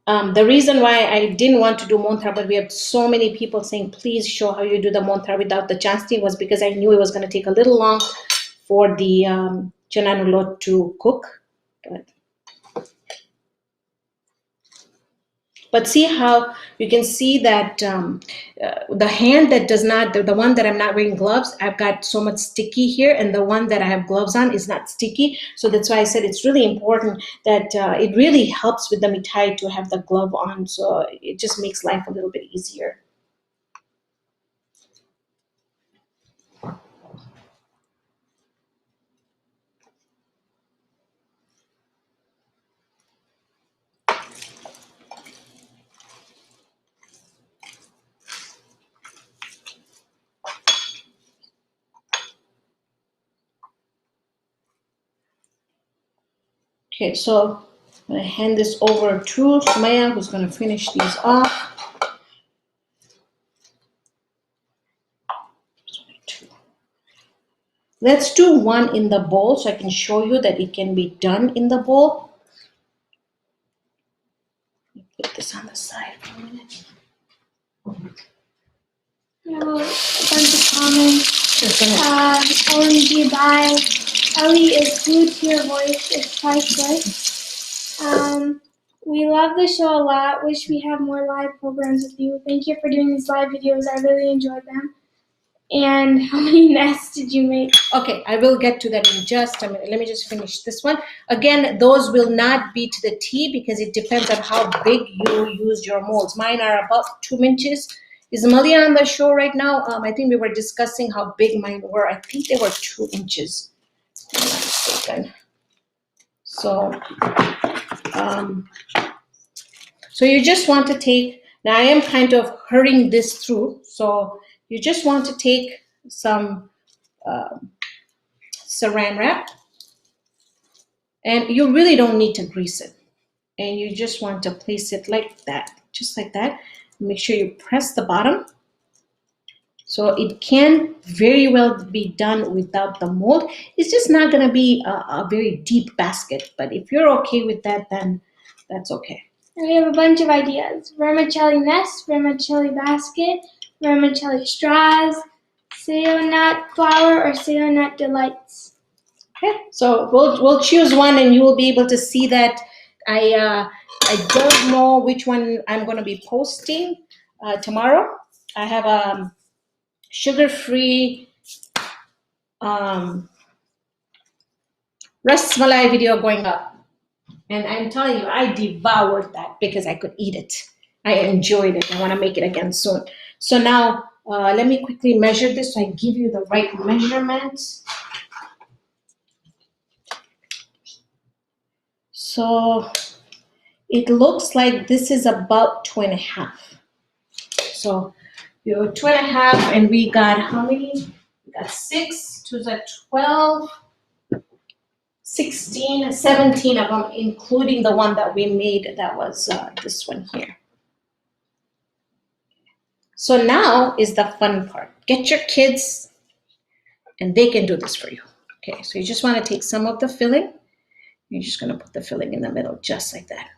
The reason why I didn't want to do Monthar, but we have so many people saying, please show how you do the Monthar without the chancing, was because I knew it was going to take a little long for the chananulot to cook. But see how you can see that the hand that does not, the one that I'm not wearing gloves, I've got so much sticky here, and the one that I have gloves on is not sticky. So that's why I said it's really important that it really helps with the Mithaii to have the glove on. So it just makes life a little bit easier. Okay, so I'm going to hand this over to Sumaya, who's going to finish these off. Let's do one in the bowl so I can show you that it can be done in the bowl. Put this on the side for a minute.
A bunch of comments. OMG, bye. Ellie is glued to your voice. It's priceless. We love the show a lot. Wish we had more live programs with you. Thank you for doing these live videos. I really enjoyed them. And how many nests did you make?
Okay, I will get to that in just a minute. Let me just finish this one. Again, those will not be to the T because it depends on how big you use your molds. Mine are about 2 inches. Is Malia on the show right now? I think we were discussing how big mine were. I think they were 2 inches. If I'm not mistaken. So you just want to take, now I am kind of hurrying this through, so you just want to take some saran wrap, and you really don't need to grease it, and you just want to place it like that, just like that. Make sure you press the bottom. So it can very well be done without the mold. It's just not going to be a very deep basket, but if you're okay with that, then that's okay.
We have a bunch of ideas. Vermicelli nest, vermicelli basket, vermicelli straws, sayo nut flour, or sayo nut delights.
Okay, so we'll choose one, and you will be able to see that. I don't know which one I'm going to be posting tomorrow. I have a sugar-free rasmalai video going up. And I'm telling you, I devoured that because I could eat it. I enjoyed it. I want to make it again soon. So now, let me quickly measure this so I give you the right measurement. So it looks like this is about 2.5. So you're 2.5, and we got how many? We got 6, 2 is 12. 16, 17 of them, including the one that we made that was this one here. So now is the fun part. Get your kids, and they can do this for you. Okay, so you just want to take some of the filling. You're just going to put the filling in the middle, just like that.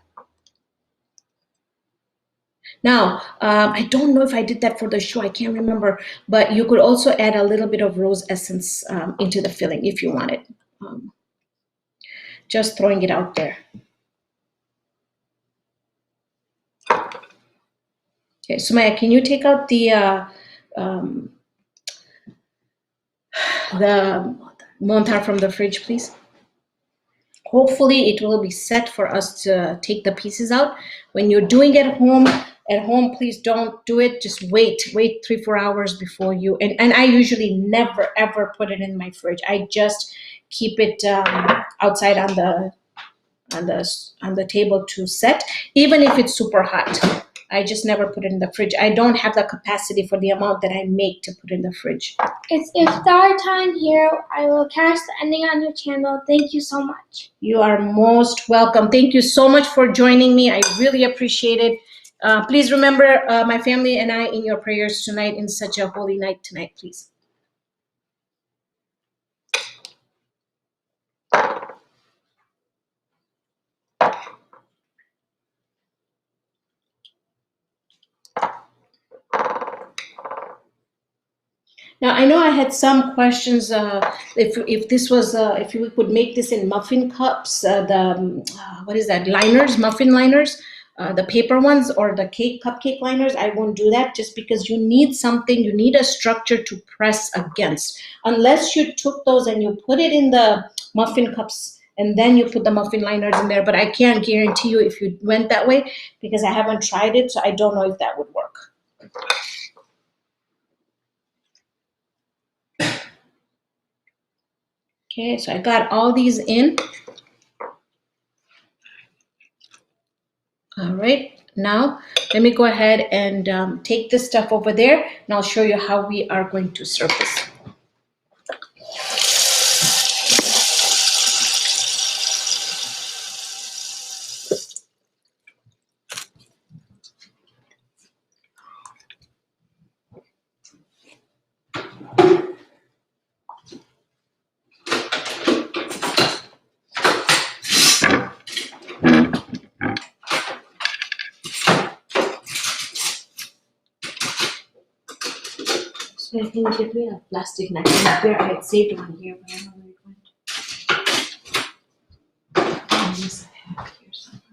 Now, I don't know if I did that for the show. I can't remember. But you could also add a little bit of rose essence into the filling if you wanted. Just throwing it out there. Okay, Sumaya, can you take out the Monthar from the fridge, please? Hopefully it will be set for us to take the pieces out. When you're doing it at home, please don't do it. Just wait 3-4 hours before you, and I usually never ever put it in my fridge. I just keep it outside on the table to set, even if it's super hot. I just never put it in the fridge. I don't have the capacity for the amount that I make to put in the fridge.
It's iftar time here. I will catch the ending on your channel. Thank you so much.
You are most welcome. Thank you so much for joining me. I really appreciate it. Please remember my family and I in your prayers tonight, in such a holy night tonight, please. Now I know I had some questions. If this was if you could make this in muffin cups, what is that, liners, muffin liners, the paper ones, or the cupcake liners, I won't do that, just because you need something, you need a structure to press against. Unless you took those and you put it in the muffin cups and then you put the muffin liners in there, but I can't guarantee you if you went that way because I haven't tried it, so I don't know if that would work. Okay, so I got all these in. All right, now let me go ahead and take this stuff over there, and I'll show you how we are going to serve this. So I think get me a plastic napkin here. I had saved one here, but I don't know where it went. Yes, I have it here somewhere.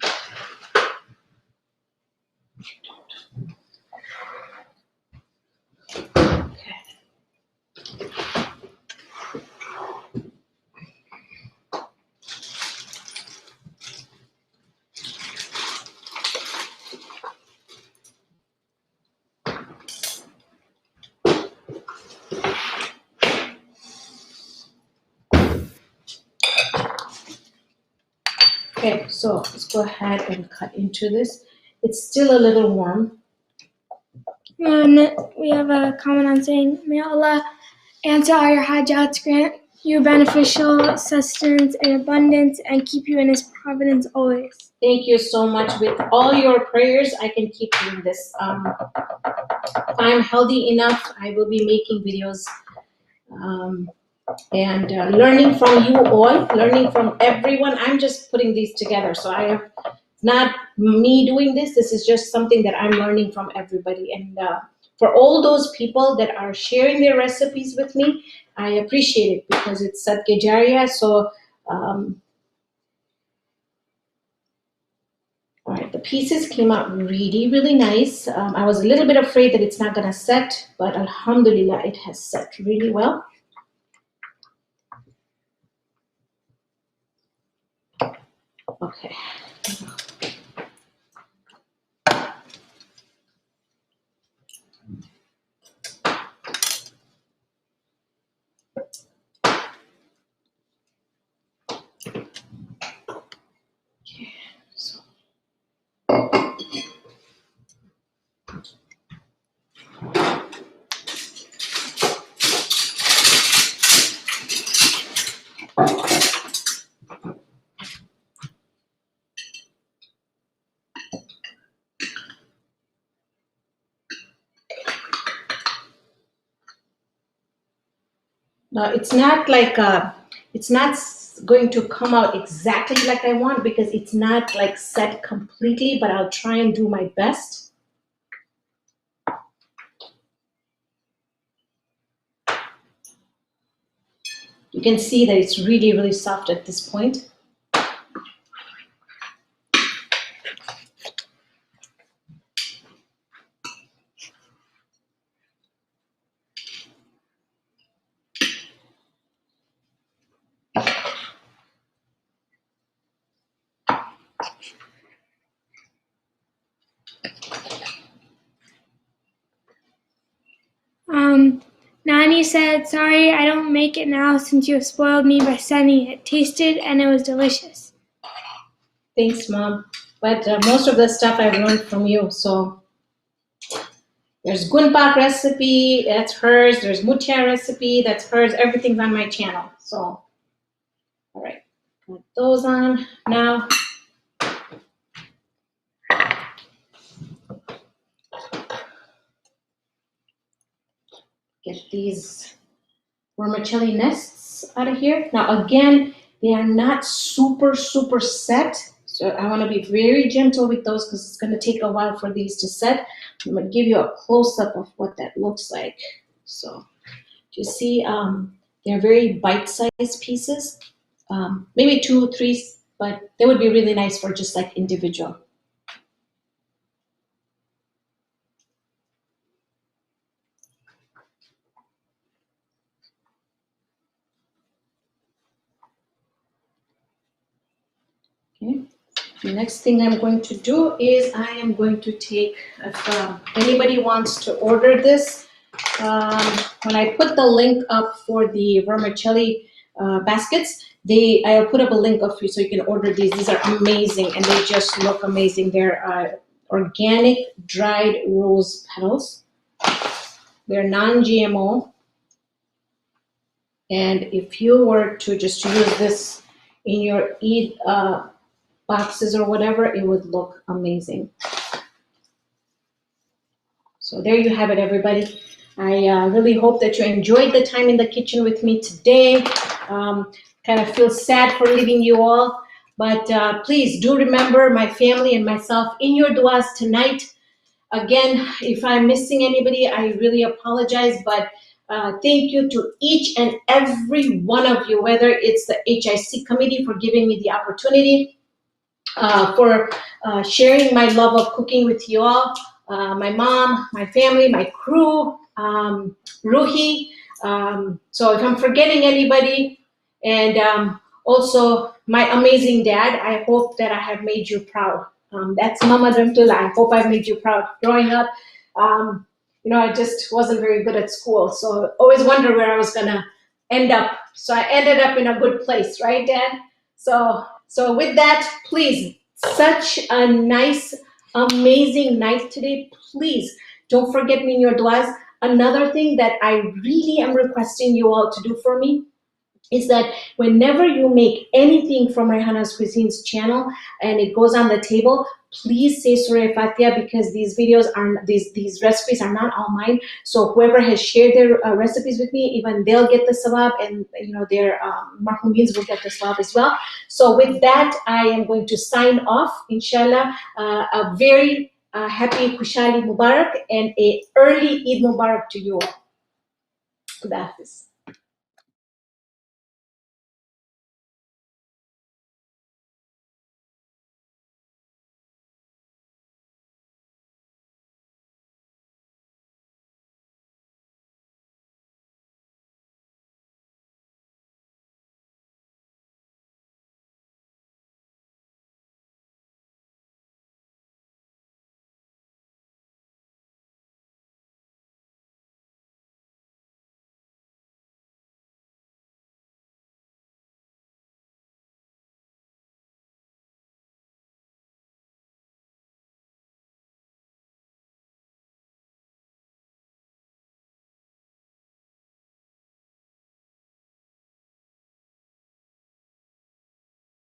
Okay, so let's go ahead and cut into this. It's still a little warm.
And we have a comment on saying, may Allah answer all your hajats, grant you beneficial sustenance and abundance, and keep you in His providence always.
Thank you so much. With all your prayers, I can keep doing this. If I'm healthy enough, I will be making videos and learning from you all, learning from everyone. I'm just putting these together. So I have not me doing this. This is just something that I'm learning from everybody. And for all those people that are sharing their recipes with me, I appreciate it because it's Sadke Jariya. So, all right, the pieces came out really, really nice. I was a little bit afraid that it's not going to set, but alhamdulillah, it has set really well. Okay. Now it's not like it's not going to come out exactly like I want because it's not like set completely, but I'll try and do my best. You can see that it's really, really soft at this point.
Nani said, sorry, I don't make it now since you have spoiled me by sending it. Tasted and it was delicious.
Thanks, Mom. But most of the stuff I've learned from you. So there's gunpak recipe, that's hers. There's mutia recipe, that's hers. Everything's on my channel. So, all right, put those on now. Get these vermicelli nests out of here. Now again, they are not super, super set. So I want to be very gentle with those because it's going to take a while for these to set. I'm going to give you a close-up of what that looks like. So you see, they're very bite-sized pieces. Maybe 2, 3, but they would be really nice for just like individual. Okay. The next thing I'm going to do is I am going to take, if anybody wants to order this, when I put the link up for the vermicelli baskets, I'll put up a link up for you so you can order these. These are amazing and they just look amazing. They're organic dried rose petals. They're non-GMO. And if you were to just use this in your boxes or whatever, it would look amazing. So there you have it, everybody. I really hope that you enjoyed the time in the kitchen with me today. Kind of feel sad for leaving you all, but please do remember my family and myself in your duas tonight. Again, if I'm missing anybody, I really apologize, but thank you to each and every one of you, whether it's the HIC committee for giving me the opportunity, for sharing my love of cooking with you all, my mom, my family, my crew, Ruhi. So if I'm forgetting anybody, and also my amazing dad, I hope that I have made you proud. That's Mama Dramtula. I hope I made you proud. Growing up, you know, I just wasn't very good at school, so always wonder where I was gonna end up. So I ended up in a good place, right, Dad? So So with that, please, such a nice, amazing night today. Please don't forget me in your duas. Another thing that I really am requesting you all to do for me is that whenever you make anything from Raihana's Cuisine's channel and it goes on the table, please say Surah Fatiha, because these videos are these recipes are not all mine. So whoever has shared their recipes with me, even they'll get the sawab, and their marhumeens will get the sawab as well. So with that, I am going to sign off. Inshallah, a very happy Kushali Mubarak and a early Eid Mubarak to you all. Khuda Hafiz.